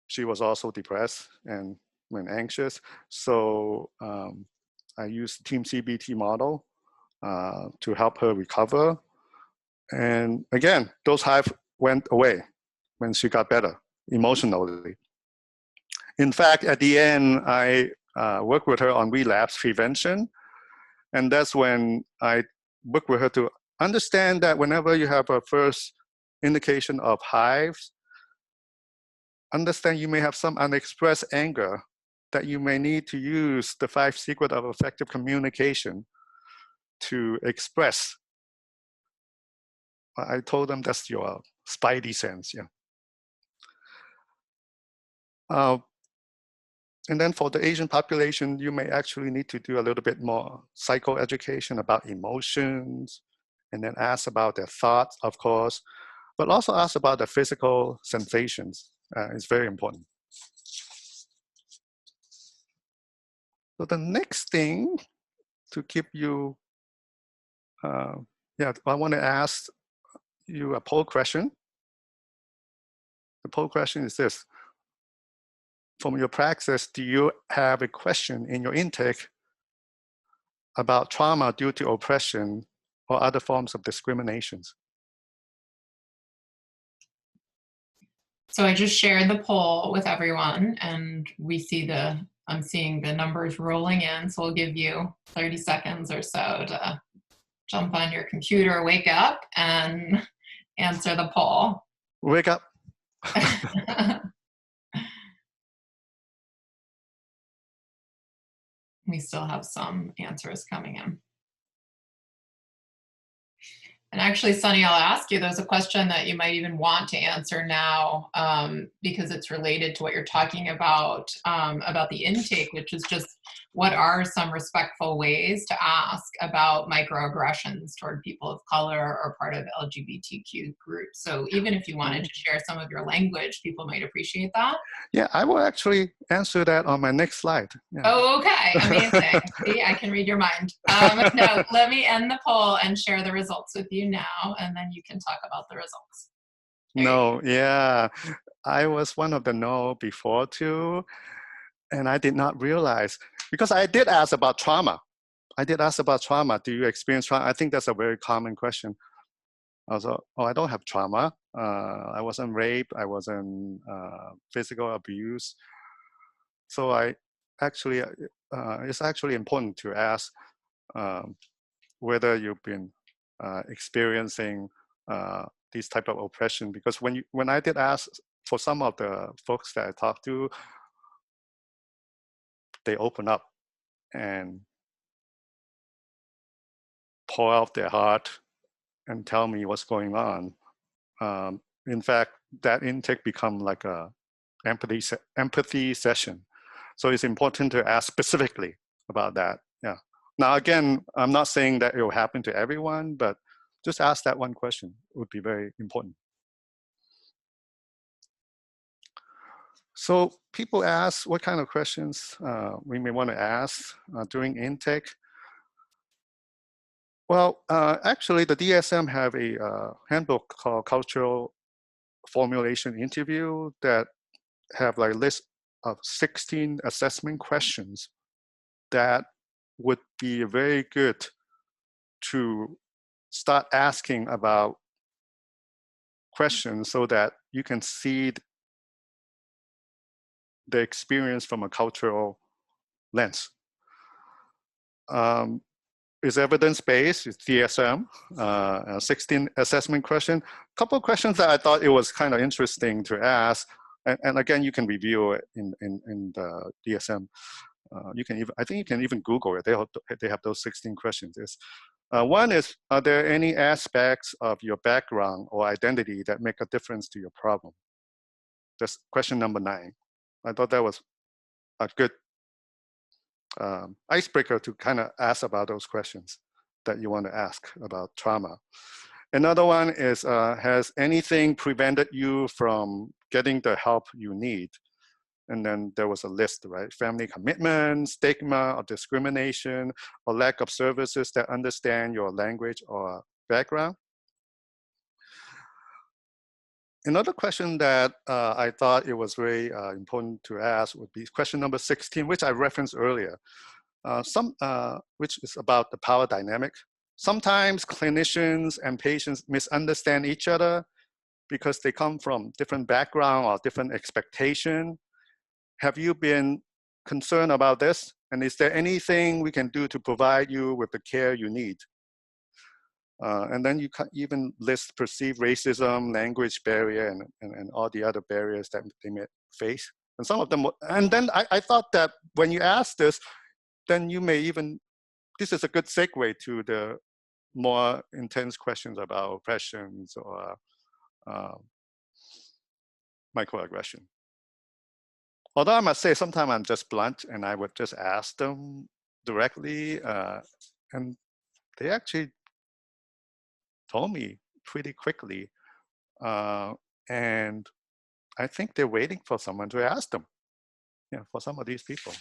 she was also depressed and when anxious. So I used TEAM CBT model to help her recover. And again, those hives went away when she got better emotionally. In fact, at the end, I worked with her on relapse prevention. And that's when I worked with her to understand that whenever you have a first indication of hives, understand you may have some unexpressed anger that you may need to use the 5 secrets of effective communication to express. I told them that's your spidey sense, yeah. And then for the Asian population, you may actually need to do a little bit more psychoeducation about emotions, and then ask about their thoughts, of course, but also ask about the physical sensations. It's very important. So the next thing to keep you, I want to ask you a poll question. The poll question is this: from your practice, do you have a question in your intake about trauma due to oppression or other forms of discriminations? So I just shared the poll with everyone, and I'm seeing the numbers rolling in. So we'll give you 30 seconds or so to jump on your computer, wake up, and answer the poll. Wake up. We still have some answers coming in. And actually, Sunny, I'll ask you, there's a question that you might even want to answer now because it's related to what you're talking about the intake, which is just what are some respectful ways to ask about microaggressions toward people of color or part of LGBTQ groups. So even if you wanted to share some of your language, people might appreciate that. Yeah, I will actually answer that on my next slide. Yeah. Oh, okay, amazing. See, I can read your mind. No, let me end the poll and share the results with you now, and then you can talk about the results. No, yeah, I was one of the no before too, and I did not realize, because I did ask about trauma. I did ask about trauma. Do you experience trauma? I think that's a very common question. I was, oh, I don't have trauma. I wasn't raped. I wasn't physical abuse. So I actually, it's actually important to ask whether you've been experiencing these type of oppression, because when I did ask for some of the folks that I talked to, they open up and pour out their heart and tell me what's going on. In fact, that intake become like a empathy session. So it's important to ask specifically about that. Yeah. Now, again, I'm not saying that it will happen to everyone, but just ask that one question would be very important. So people ask what kind of questions we may want to ask during intake. Well, actually, the DSM have a handbook called Cultural Formulation Interview that have like a list of 16 assessment questions that would be very good to start asking about questions so that you can see the experience from a cultural lens. Is evidence-based, it's DSM, 16 assessment question. Couple of questions that I thought it was kind of interesting to ask. And again, you can review it in the DSM. You can even, I think you can even Google it. They have those 16 questions. One is, are there any aspects of your background or identity that make a difference to your problem? That's question number 9. I thought that was a good icebreaker to kind of ask about those questions that you want to ask about trauma. Another one is, has anything prevented you from getting the help you need? And then there was a list, right? Family commitment, stigma or discrimination, or lack of services that understand your language or background. Another question that I thought it was very important to ask would be question number 16, which I referenced earlier, which is about the power dynamic. Sometimes clinicians and patients misunderstand each other because they come from different background or different expectation. Have you been concerned about this? And is there anything we can do to provide you with the care you need? And then you can even list perceived racism, language barrier, and all the other barriers that they may face. And some of them, and then I thought that when you ask this, then you may even, this is a good segue to the more intense questions about oppressions or microaggression. Although I must say, sometimes I'm just blunt and I would just ask them directly, and they actually told me pretty quickly. And I think they're waiting for someone to ask them, for some of these people.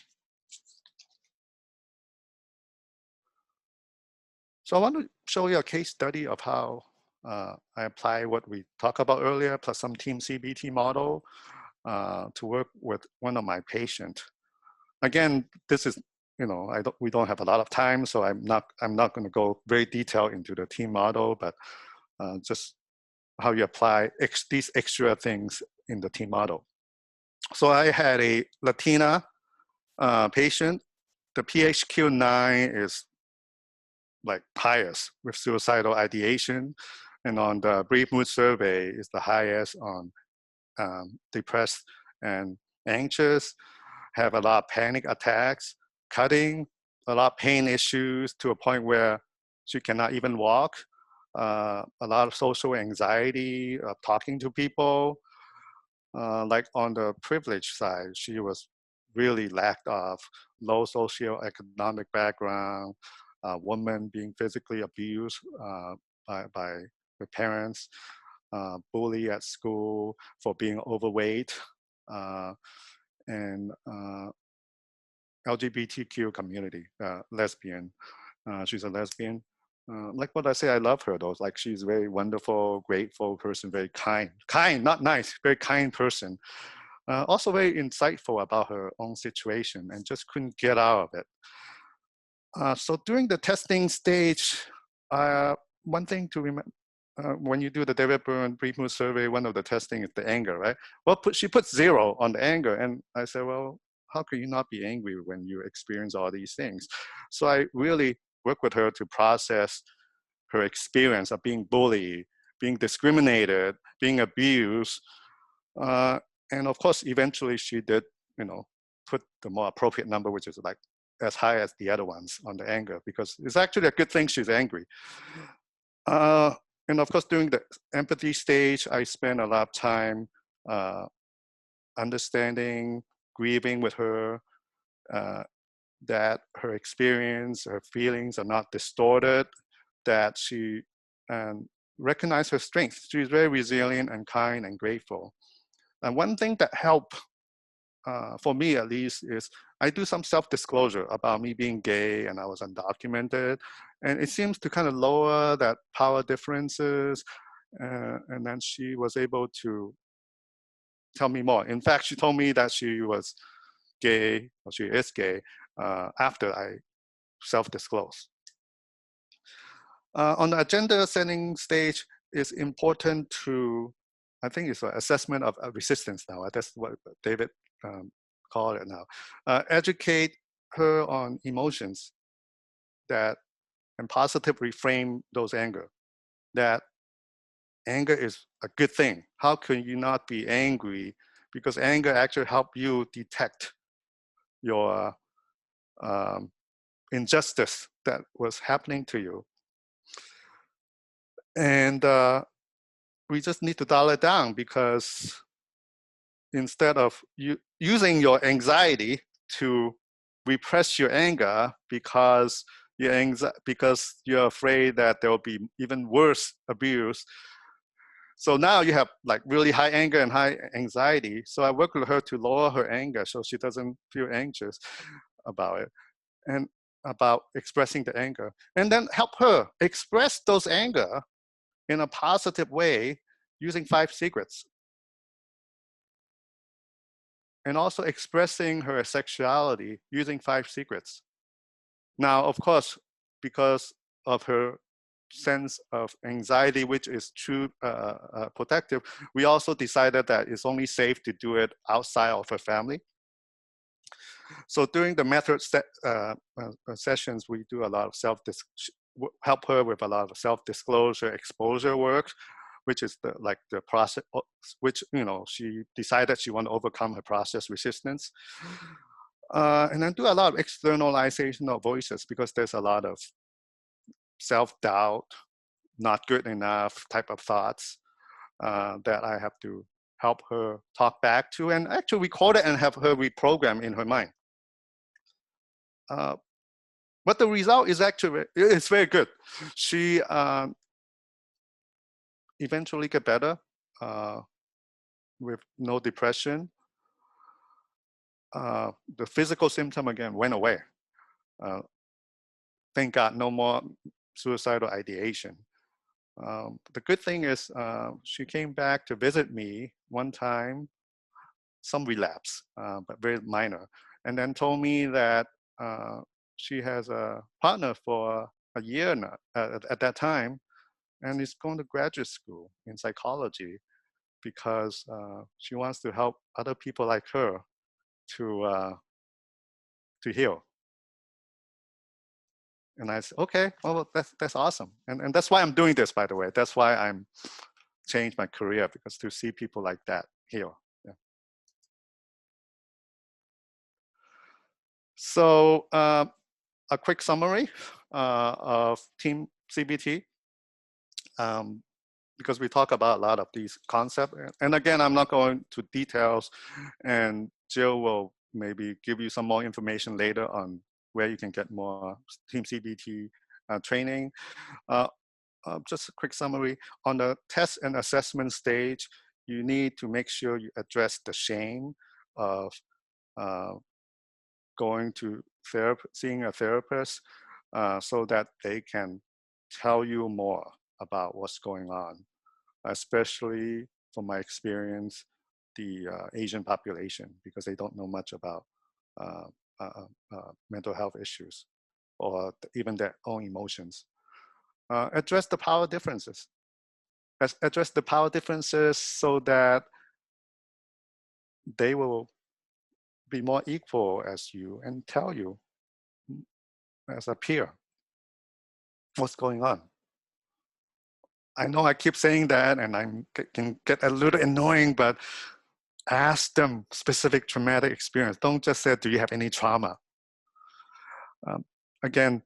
So I want to show you a case study of how I apply what we talked about earlier, plus some TEAM CBT model to work with one of my patients. Again, this is, we don't have a lot of time, so I'm not going to go very detailed into the TEAM model, but just how you apply these extra things in the TEAM model. So I had a Latina patient. The PHQ-9 is like highest with suicidal ideation, and on the brief mood survey is the highest on depressed and anxious, have a lot of panic attacks, cutting, a lot of pain issues to a point where she cannot even walk, a lot of social anxiety, talking to people. Like on the privilege side, she was really lacked of low socioeconomic background, woman being physically abused by her parents, bully at school for being overweight, and LGBTQ community, lesbian. She's a lesbian. Like what I say, I love her though. Like she's a very wonderful, grateful person, very kind, not nice, very kind person. Also very insightful about her own situation and just couldn't get out of it. So during the testing stage, one thing to remember, when you do the David Byrne brief mood survey, one of the testing is the anger, right? Well, she puts 0 on the anger. And I said, well, how could you not be angry when you experience all these things? So I really work with her to process her experience of being bullied, being discriminated, being abused. And of course, eventually she did, put the more appropriate number, which is like as high as the other ones on the anger, because it's actually a good thing she's angry. And of course, during the empathy stage, I spent a lot of time understanding, grieving with her, that her experience, her feelings are not distorted, that she recognized her strength. She's very resilient and kind and grateful. And one thing that helped, for me at least, is I do some self-disclosure about me being gay and I was undocumented. And it seems to kind of lower that power differences. And then she was able to tell me more. In fact, she told me that she was gay, or she is gay, after I self-disclosed. On the agenda setting stage, it's important to, I think it's an assessment of resistance now. That's what David call it now. Educate her on emotions that, and positively reframe those anger. That anger is a good thing. How can you not be angry? Because anger actually helps you detect your injustice that was happening to you. And we just need to dial it down, because instead of you using your anxiety to repress your anger because you're afraid that there will be even worse abuse. So now you have like really high anger and high anxiety. So I work with her to lower her anger so she doesn't feel anxious about it and about expressing the anger. And then help her express those anger in a positive way using 5 secrets. And also expressing her sexuality using 5 secrets. Now, of course, because of her sense of anxiety, which is true protective, we also decided that it's only safe to do it outside of her family. So during the method sessions, we do a lot of help her with a lot of self-disclosure, exposure work, which is the process, which, you know, she decided she want to overcome her process resistance. And then do a lot of externalization of voices, because there's a lot of self-doubt, not good enough type of thoughts that I have to help her talk back to, and actually record it and have her reprogram in her mind. But the result is actually, it's very good. She eventually get better with no depression. The physical symptom again went away. Thank God, no more suicidal ideation. The good thing is she came back to visit me one time, some relapse, but very minor, and then told me that she has a partner for a year now, at that time, and is going to graduate school in psychology because she wants to help other people like her to heal. And I said, okay, well, that's awesome. And that's why I'm doing this, by the way. That's why I'm changed my career, because to see people like that heal. Yeah. So a quick summary of TEAM CBT, because we talk about a lot of these concepts. And again, I'm not going to details, and Jill will maybe give you some more information later on where you can get more TEAM CBT training. Just a quick summary. On the test and assessment stage, you need to make sure you address the shame of going to seeing a therapist so that they can tell you more about what's going on, especially from my experience, the Asian population, because they don't know much about mental health issues or even their own emotions. Address the power differences. Address the power differences so that they will be more equal as you and tell you as a peer what's going on. I know I keep saying that and I can get a little annoying, but ask them specific traumatic experience. Don't just say, do you have any trauma? Again,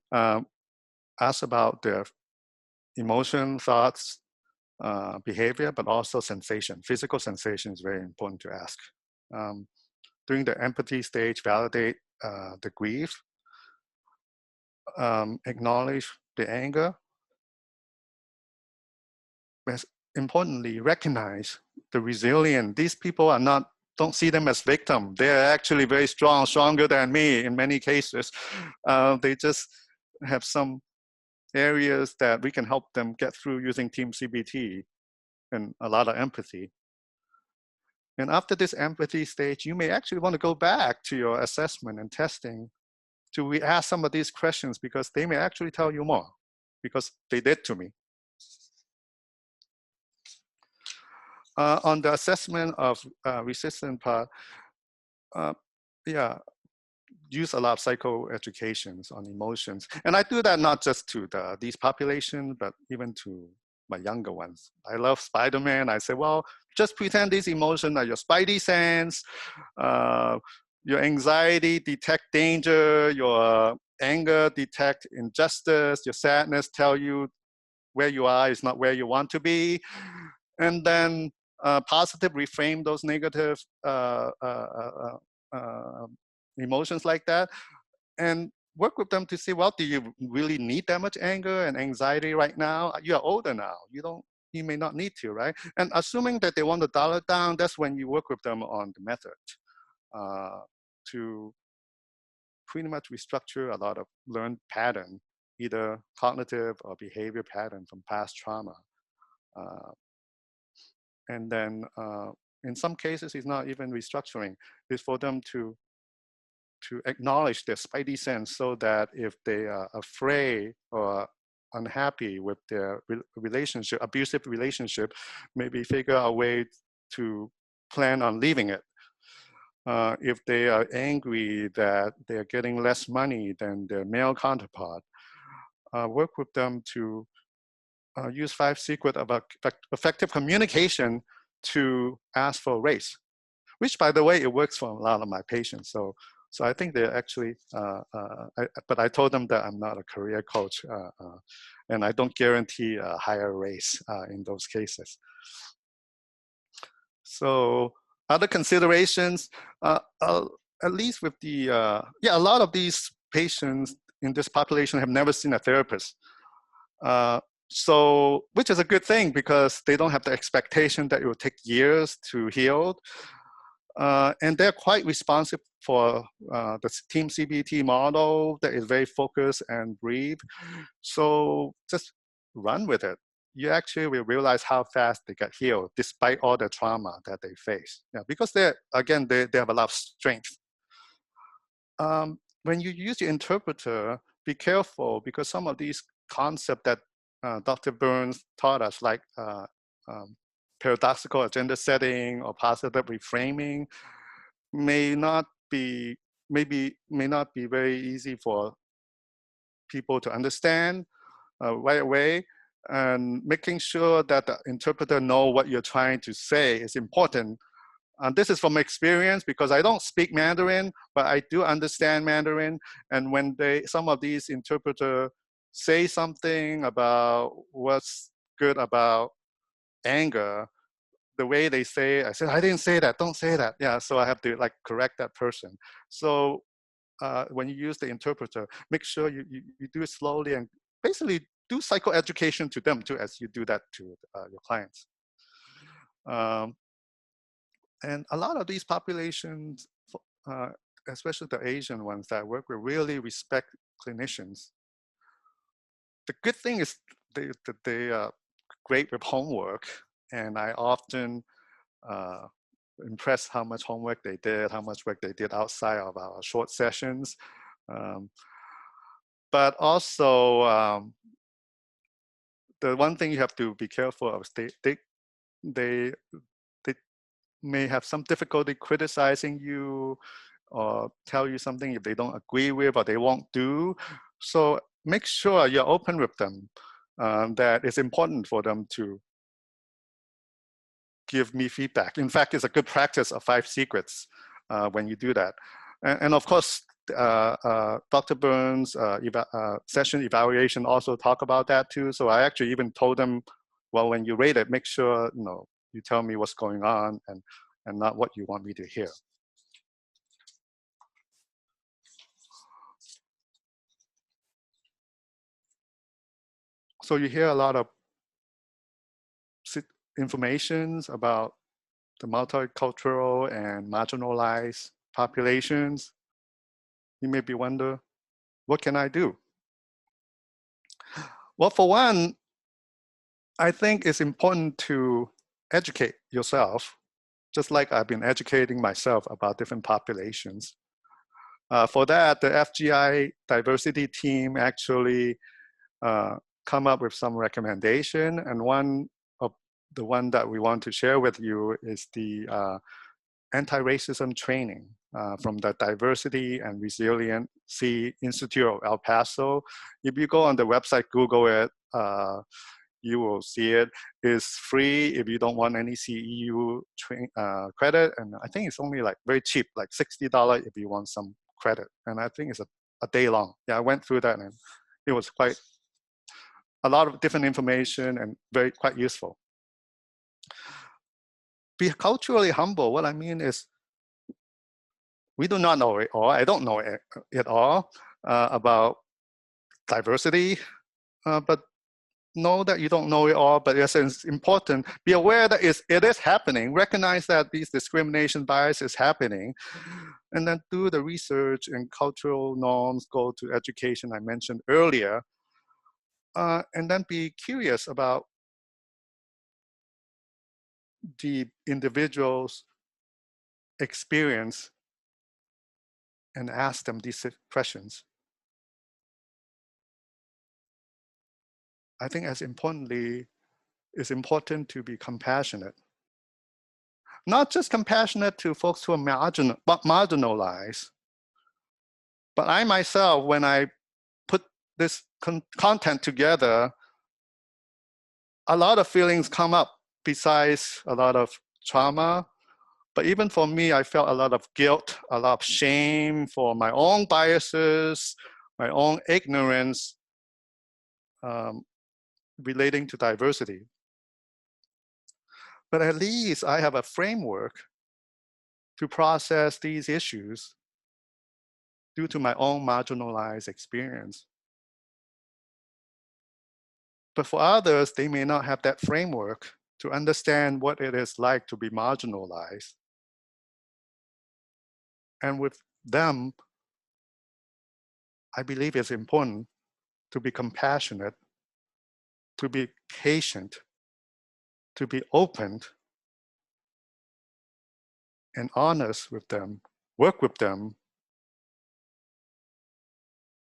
ask about their emotion, thoughts, behavior, but also sensation. Physical sensation is very important to ask. During the empathy stage, validate the grief, acknowledge the anger. But importantly, recognize the resilience. These people are not, don't see them as victims. They're actually very strong, stronger than me in many cases. They just have some areas that we can help them get through using TEAM CBT and a lot of empathy. And after this empathy stage, you may actually want to go back to your assessment and testing to re-ask some of these questions, because they may actually tell you more, because they did to me. On the assessment of resistance part, yeah, use a lot of psychoeducations on emotions. And I do that not just to these populations, but even to my younger ones. I love Spider-Man. I say, well, just pretend these emotions are your spidey sense. Your anxiety detect danger, your anger detect injustice, your sadness tell you where you are is not where you want to be. And then positive reframe those negative emotions like that, and work with them to see, well, do you really need that much anger and anxiety right now? You are older now. You may not need to, right? And assuming that they want to dial it down, that's when you work with them on the method to pretty much restructure a lot of learned pattern, either cognitive or behavior pattern from past trauma. And then in some cases, it's not even restructuring. It's for them to acknowledge their spidey sense, so that if they are afraid or unhappy with their relationship, abusive relationship, maybe figure out a way to plan on leaving it. If they are angry that they're getting less money than their male counterpart, work with them to use 5 secrets about effective communication to ask for a raise, which, by the way, it works for a lot of my patients. So I think they're actually, but I told them that I'm not a career coach, and I don't guarantee a higher raise in those cases. So other considerations, at least with the, a lot of these patients in this population have never seen a therapist. So, which is a good thing, because they don't have the expectation that it will take years to heal. And they're quite responsive for the TEAM CBT model that is very focused and brief. So just run with it. You actually will realize how fast they get healed despite all the trauma that they face. Yeah, because they have a lot of strength. When you use your interpreter, be careful, because some of these concepts that Dr. Burns taught us, like paradoxical agenda setting or positive reframing, may not be very easy for people to understand right away. And making sure that the interpreter know what you're trying to say is important. And this is from experience, because I don't speak Mandarin, but I do understand Mandarin. And when some of these interpreters say something about what's good about anger, the way they say, I said, I didn't say that, don't say that. Yeah, so I have to like correct that person. So when you use the interpreter, make sure you do it slowly, and basically do psychoeducation to them too, as you do that to your clients. And a lot of these populations, especially the Asian ones that I work with, really respect clinicians. The good thing is they are great with homework, and I often impressed how much homework they did, how much work they did outside of our short sessions. But also, the one thing you have to be careful of is they may have some difficulty criticizing you or tell you something if they don't agree with or they won't do. So make sure you're open with them, that it's important for them to give me feedback. In fact, it's a good practice of 5 secrets when you do that. And of course, Dr. Burns' session evaluation also talk about that too. So I actually even told them, well, when you rate it, make sure you tell me what's going on and not what you want me to hear. So you hear a lot of informations about the multicultural and marginalized populations. You may be wondering, what can I do? Well, for one, I think it's important to educate yourself, just like I've been educating myself about different populations. For that, the FGI diversity team actually come up with some recommendation, and one of the one that we want to share with you is the anti-racism training. from the Diversity and Resiliency Institute of El Paso. If you go on the website, Google it, you will see it. It's free if you don't want any CEU credit. And I think it's only like very cheap, like $60 if you want some credit. And I think it's a day long. Yeah, I went through that and it was quite a lot of different information and quite useful. Be culturally humble. What I mean is we do not know it all. I don't know it all about diversity, but know that you don't know it all, but it's important. Be aware that it is happening. Recognize that these discrimination bias is happening. And then do the research and cultural norms, go to education I mentioned earlier. And then be curious about the individual's experience and ask them these questions. I think as importantly, it's important to be compassionate. Not just compassionate to folks who are marginalized, but I myself, when I put this content together, a lot of feelings come up besides a lot of trauma. But even for me, I felt a lot of guilt, a lot of shame for my own biases, my own ignorance relating to diversity. But at least I have a framework to process these issues due to my own marginalized experience. But for others, they may not have that framework to understand what it is like to be marginalized. And with them, I believe it's important to be compassionate, to be patient, to be open and honest with them, work with them,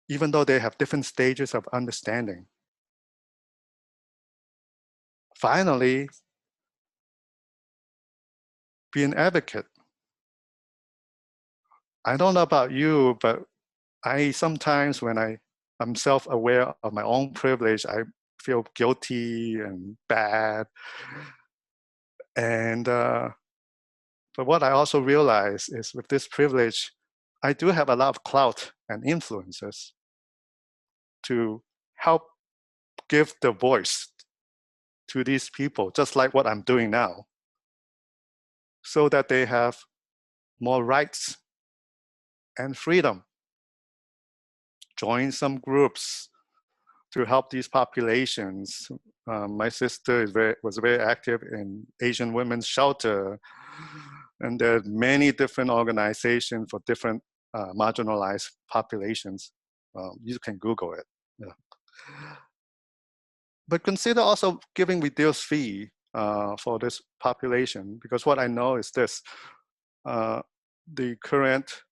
even though they have different stages of understanding. Finally, be an advocate. I don't know about you, but I sometimes, when I'm self-aware of my own privilege, I feel guilty and bad. And but what I also realize is with this privilege, I do have a lot of clout and influences to help give the voice to these people, just like what I'm doing now, so that they have more rights and freedom. Join some groups to help these populations. My sister was very active in Asian Women's Shelter, and there are many different organizations for different marginalized populations. You can Google it. Yeah. But consider also giving reduced fee for this population, because what I know is this, the current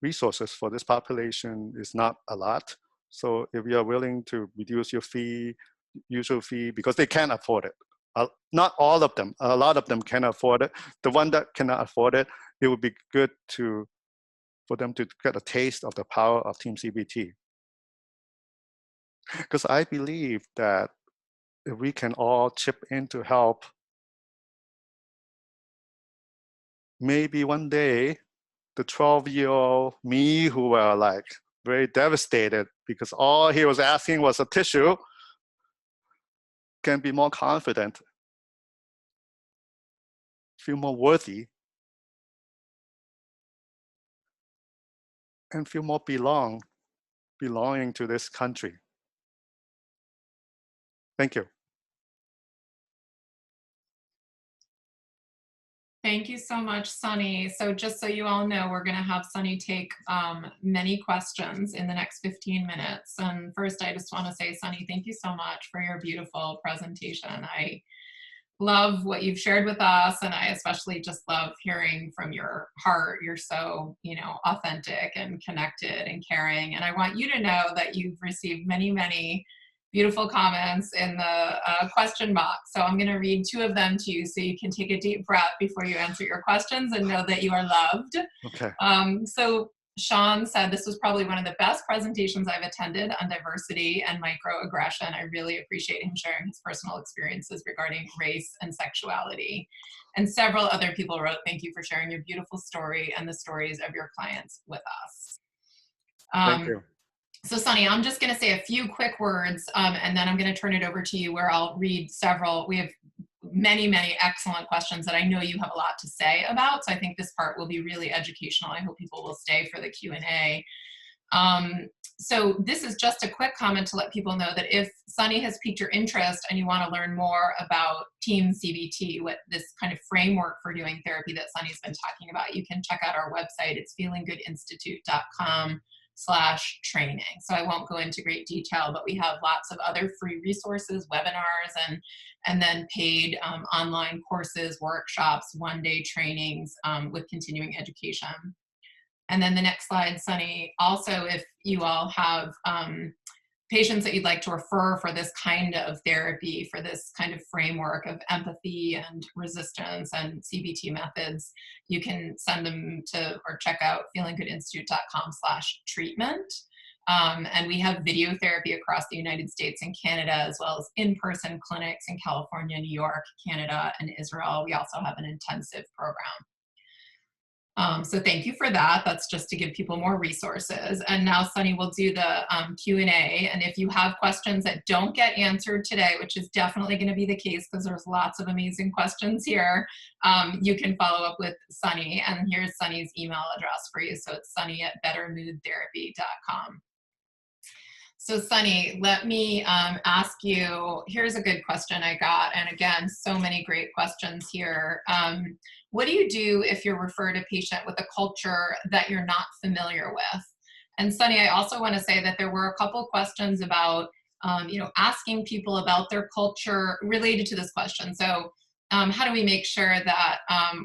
resources for this population is not a lot. So if you are willing to reduce your fee, usual fee, because they can't afford it. Not all of them, a lot of them can afford it. The one that cannot afford it, it would be good for them to get a taste of the power of TEAM CBT. Because I believe that if we can all chip in to help, maybe one day, the 12-year-old me who were like very devastated because all he was asking was a tissue, can be more confident, feel more worthy, and feel more belonging to this country. Thank you. Thank you so much, Sunny. So just so you all know, we're going to have Sunny take many questions in the next 15 minutes. And first, I just want to say, Sunny, thank you so much for your beautiful presentation. I love what you've shared with us, and I especially just love hearing from your heart. You're so, authentic and connected and caring. And I want you to know that you've received many, many beautiful comments in the question box. So I'm going to read 2 of them to you so you can take a deep breath before you answer your questions and know that you are loved. Okay. So Sean said, this was probably one of the best presentations I've attended on diversity and microaggression. I really appreciate him sharing his personal experiences regarding race and sexuality. And several other people wrote, thank you for sharing your beautiful story and the stories of your clients with us. Thank you. So Sunny, I'm just going to say a few quick words, and then I'm going to turn it over to you where I'll read several. We have many, many excellent questions that I know you have a lot to say about. So I think this part will be really educational. I hope people will stay for the Q&A. So this is just a quick comment to let people know that if Sunny has piqued your interest and you want to learn more about TEAM CBT, what this kind of framework for doing therapy that Sunny's been talking about, you can check out our website. It's feelinggoodinstitute.com/training. So I won't go into great detail, but we have lots of other free resources, webinars, and then paid online courses, workshops, one-day trainings with continuing education. And then the next slide, Sunny, also if you all have patients that you'd like to refer for this kind of therapy, for this kind of framework of empathy and resistance and CBT methods, you can send them to or check out feelinggoodinstitute.com/treatment. And we have video therapy across the United States and Canada, as well as in-person clinics in California, New York, Canada, and Israel. We also have an intensive program. So thank you for that. That's just to give people more resources. And now Sunny will do the Q&A. And if you have questions that don't get answered today, which is definitely going to be the case because there's lots of amazing questions here, you can follow up with Sunny. And here's Sunny's email address for you. So it's sunny@bettermoodtherapy.com. So Sunny, let me ask you, here's a good question I got. And again, so many great questions here. What do you do if you're referred a patient with a culture that you're not familiar with? And Sunny, I also want to say that there were a couple questions about, asking people about their culture related to this question. So how do we make sure that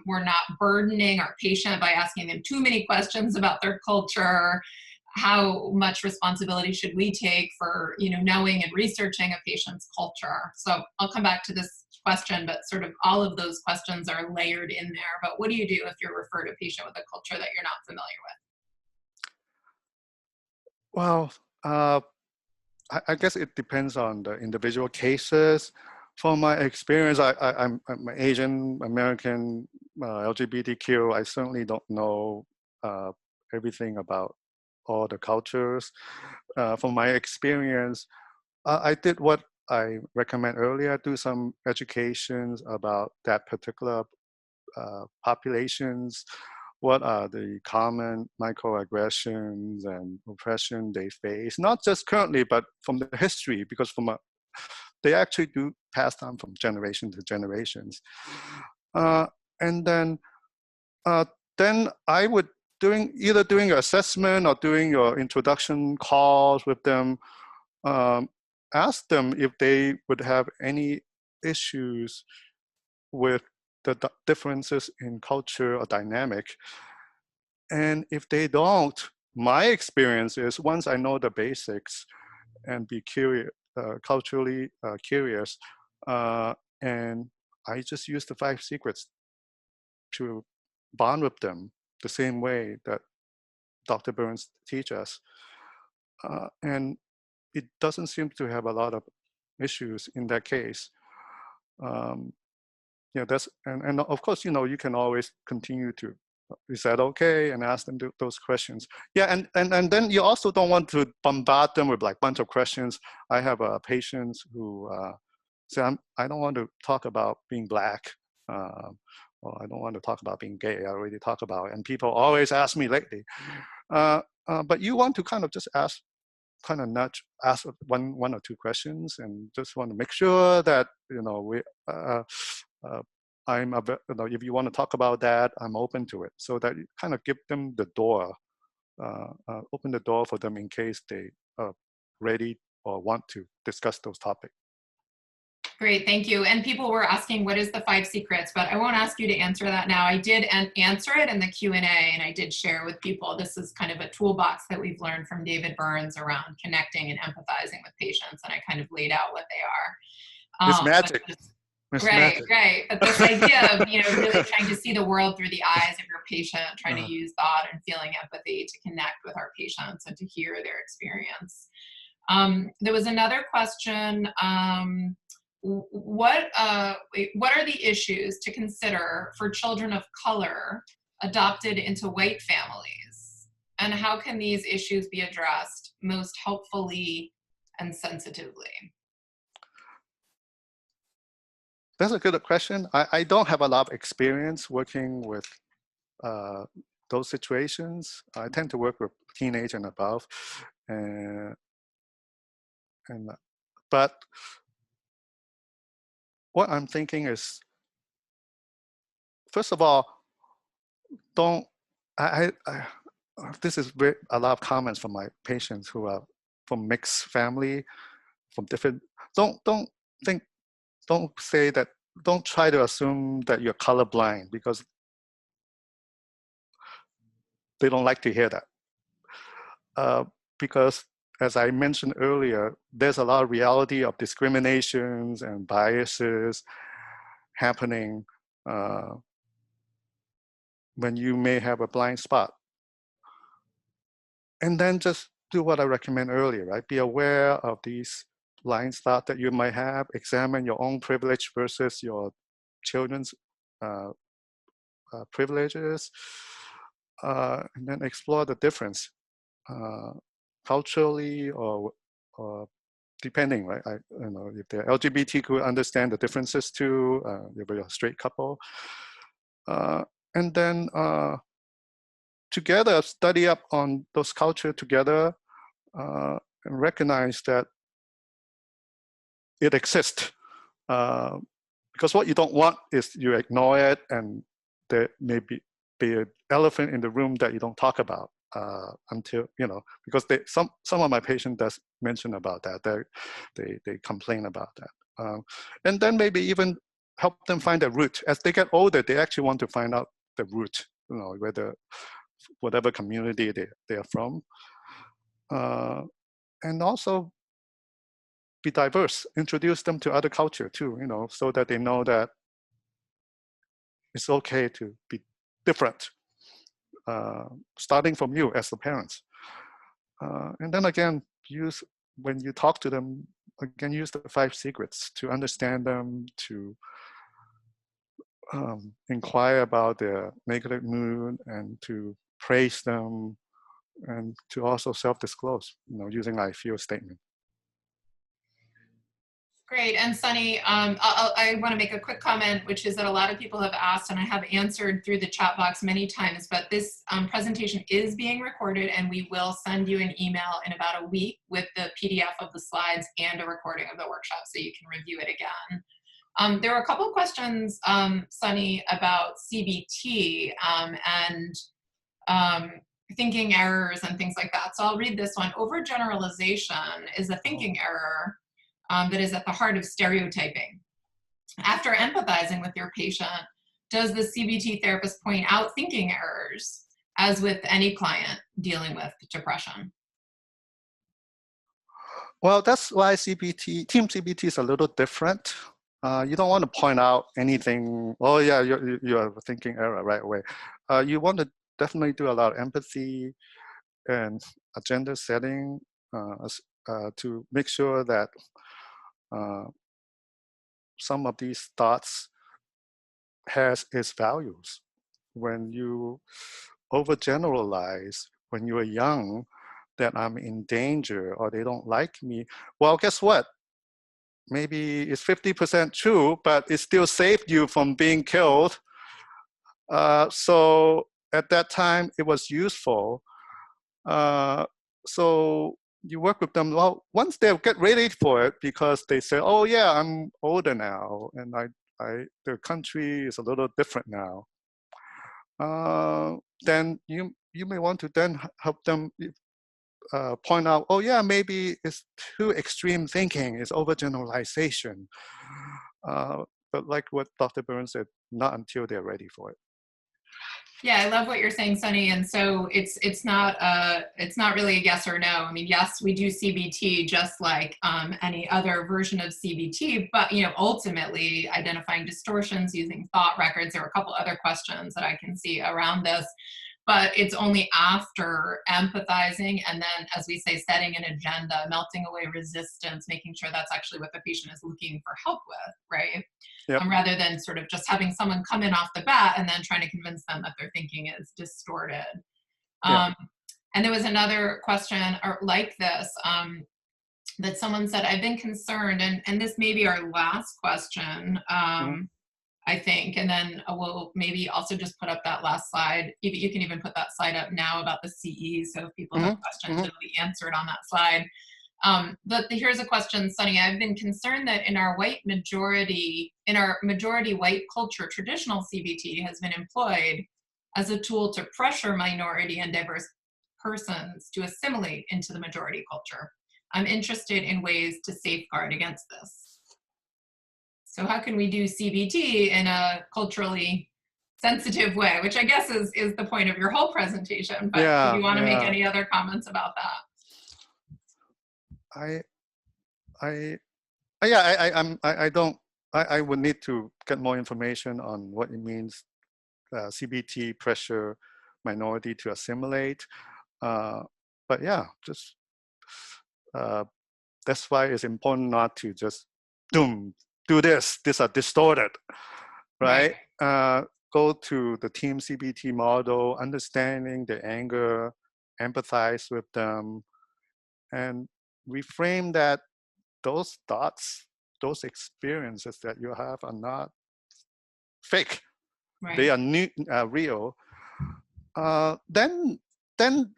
we're not burdening our patient by asking them too many questions about their culture? How much responsibility should we take for, knowing and researching a patient's culture? So I'll come back to this question, but sort of all of those questions are layered in there. But what do you do if you're referred a patient with a culture that you're not familiar with? Well, I guess it depends on the individual cases. From my experience, I'm Asian American, LGBTQ. I certainly don't know everything about all the cultures. From my experience, I did what I recommend earlier, do some educations about that particular populations. What are the common microaggressions and oppression they face, not just currently, but from the history, because they actually do pass down from generation to generations. And then I would either doing your assessment or doing your introduction calls with them, ask them if they would have any issues with the differences in culture or dynamic. And if they don't, my experience is once I know the basics and be curious, culturally curious, and I just use the 5 secrets to bond with them the same way that Dr. Burns teach us. And it doesn't seem to have a lot of issues in that case. And of course, you can always continue to, is that okay? And ask them those questions. Yeah, and then you also don't want to bombard them with like a bunch of questions. I have patients who say, I don't want to talk about being Black, or I don't want to talk about being gay. I already talked about it. And people always ask me lately. But you want to kind of just ask one or two questions, and just want to make sure that if you want to talk about that, I'm open to it. So that you kind of give them the door, open the door for them in case they are ready or want to discuss those topics. Great, thank you. And people were asking, what is the 5 secrets? But I won't ask you to answer that now. I did answer it in the Q&A, and I did share with people. This is kind of a toolbox that we've learned from David Burns around connecting and empathizing with patients, and I kind of laid out what they are. It's magic. It's Right, magic. right. But this idea of, really trying to see the world through the eyes of your patient, trying to use thought and feeling empathy to connect with our patients and to hear their experience. There was another question. What are the issues to consider for children of color adopted into white families? And how can these issues be addressed most helpfully and sensitively? That's a good question. I don't have a lot of experience working with those situations. I tend to work with teenage and above. But what I'm thinking is, first of all, this is a lot of comments from my patients who are from mixed family, from different, don't try to assume that you're colorblind, because they don't like to hear that. Because as I mentioned earlier, there's a lot of reality of discriminations and biases happening when you may have a blind spot. And then just do what I recommend earlier, right? Be aware of these blind spots that you might have. Examine your own privilege versus your children's privileges, and then explore the difference culturally or depending, right? If they're LGBT, could understand the differences too. If you're a straight couple, and then together study up on those cultures together, and recognize that it exists. Because what you don't want is you ignore it, and there may be an elephant in the room that you don't talk about until, because some of my patients does mention about that. They complain about that. And then maybe even help them find the root. As they get older, they actually want to find out the root, whatever community they are from. And also be diverse, introduce them to other culture too, so that they know that it's okay to be different, starting from you as the parents. And then again, when you talk to them, again, use the 5 secrets to understand them, to inquire about their negative mood, and to praise them, and to also self-disclose, using I feel statement. Great. And Sunny, I want to make a quick comment, which is that a lot of people have asked, and I have answered through the chat box many times, but this presentation is being recorded, and we will send you an email in about a week with the PDF of the slides and a recording of the workshop, so you can review it again. There were a couple of questions, Sunny, about CBT and thinking errors and things like that. So I'll read this one. Overgeneralization is a thinking error that is at the heart of stereotyping. After empathizing with your patient, does the CBT therapist point out thinking errors, as with any client dealing with depression? Well, that's why TEAM CBT is a little different. You don't want to point out anything, oh yeah, you're thinking error right away. You want to definitely do a lot of empathy and agenda setting to make sure that some of these thoughts has its values. When you overgeneralize when you are young that I'm in danger or they don't like me, well, guess what? Maybe it's 50% true, but it still saved you from being killed. So at that time, it was useful. So you work with them. Well, once they get ready for it, because they say, "Oh yeah, I'm older now, and the country is a little different now." Then you may want to then help them point out, "Oh yeah, maybe it's too extreme thinking, it's overgeneralization." But like what Dr. Burns said, not until they're ready for it. Yeah, I love what you're saying, Sunny. And so it's not really a yes or no. I mean, yes, we do CBT just like any other version of CBT, but ultimately identifying distortions using thought records. There are a couple other questions that I can see around this, but it's only after empathizing and then, as we say, setting an agenda, melting away resistance, making sure that's actually what the patient is looking for help with, right? Yep. Rather than sort of just having someone come in off the bat and then trying to convince them that their thinking is distorted. Yeah. And there was another question like this that someone said, I've been concerned, and this may be our last question, I think, and then we'll maybe also just put up that last slide. You can even put that slide up now about the CE, so if people have questions, it'll be answered on that slide. But here's a question, Sunny. I've been concerned that in our majority white culture, traditional CBT has been employed as a tool to pressure minority and diverse persons to assimilate into the majority culture. I'm interested in ways to safeguard against this. So how can we do CBT in a culturally sensitive way, which I guess is the point of your whole presentation, but do you want to make any other comments about that? I would need to get more information on what it means, CBT pressure minority to assimilate. But yeah, just that's why it's important not to just do this. These are distorted, right? Go to the TEAM CBT model, understanding the anger, empathize with them, and reframe that those thoughts, those experiences that you have are not fake. They are real. Then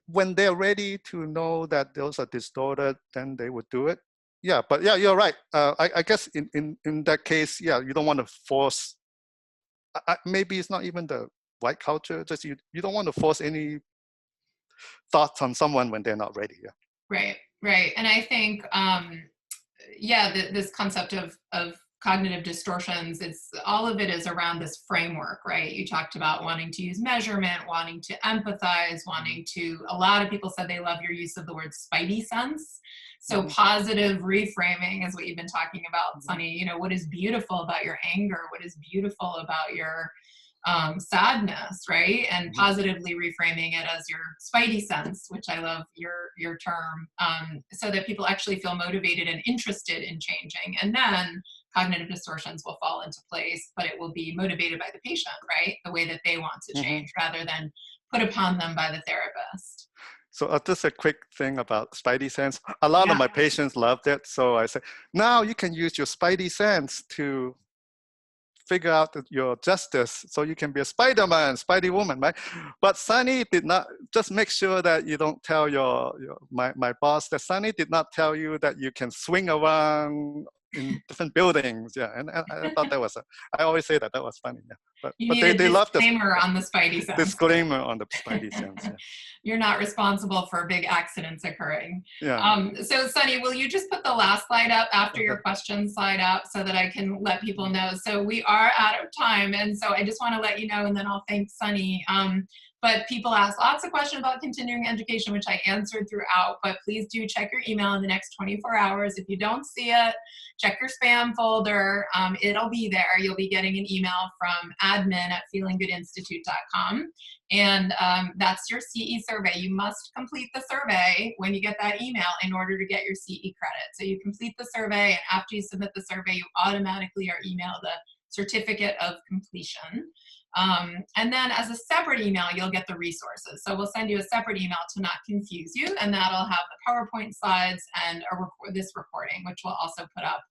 when they're ready to know that those are distorted, then they would do it. Yeah, but yeah, you're right. I guess in that case, yeah, you don't want to force. Maybe it's not even the white culture. Just you don't want to force any thoughts on someone when they're not ready. Yeah. Right. And I think, this concept of cognitive distortions, all of it is around this framework, right? You talked about wanting to use measurement, wanting to empathize, a lot of people said they love your use of the word spidey sense. So positive reframing is what you've been talking about, Sunny. What is beautiful about your anger? What is beautiful about your sadness, right? And positively reframing it as your spidey sense, which I love your term, so that people actually feel motivated and interested in changing. And then cognitive distortions will fall into place, but it will be motivated by the patient, right? The way that they want to change rather than put upon them by the therapist. So just a quick thing about spidey sense. A lot of my patients loved it. So I said, now you can use your spidey sense to figure out your justice so you can be a Spider-Man, Spidey woman, right? But Sunny did not, just make sure that you don't tell my boss that Sunny did not tell you that you can swing around in different buildings. Yeah, and I thought that was, I always say that was funny. Yeah. But they love the disclaimer on the spidey sense. Disclaimer on the spidey sense. Yeah. You're not responsible for big accidents occurring. Yeah. So Sunny, will you just put the last slide up after your question slide up so that I can let people know? So we are out of time, and so I just want to let you know, and then I'll thank Sunny. But people ask lots of questions about continuing education, which I answered throughout, but please do check your email in the next 24 hours. If you don't see it, check your spam folder. It'll be there. You'll be getting an email from admin@feelinggoodinstitute.com. And that's your CE survey. You must complete the survey when you get that email in order to get your CE credit. So you complete the survey, and after you submit the survey, you automatically are emailed a certificate of completion. And then as a separate email, you'll get the resources. So we'll send you a separate email to not confuse you, and that'll have the PowerPoint slides and this recording, which we'll also put up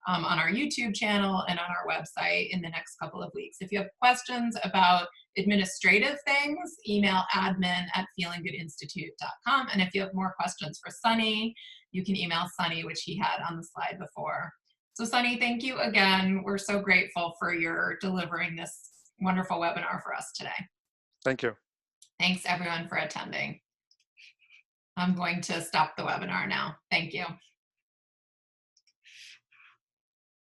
on our YouTube channel and on our website in the next couple of weeks. If you have questions about administrative things, email admin@feelinggoodinstitute.com. And if you have more questions for Sunny, you can email Sunny, which he had on the slide before. So Sunny, thank you again. We're so grateful for your delivering this wonderful webinar for us today. Thank you. Thanks everyone for attending. I'm going to stop the webinar now. Thank you.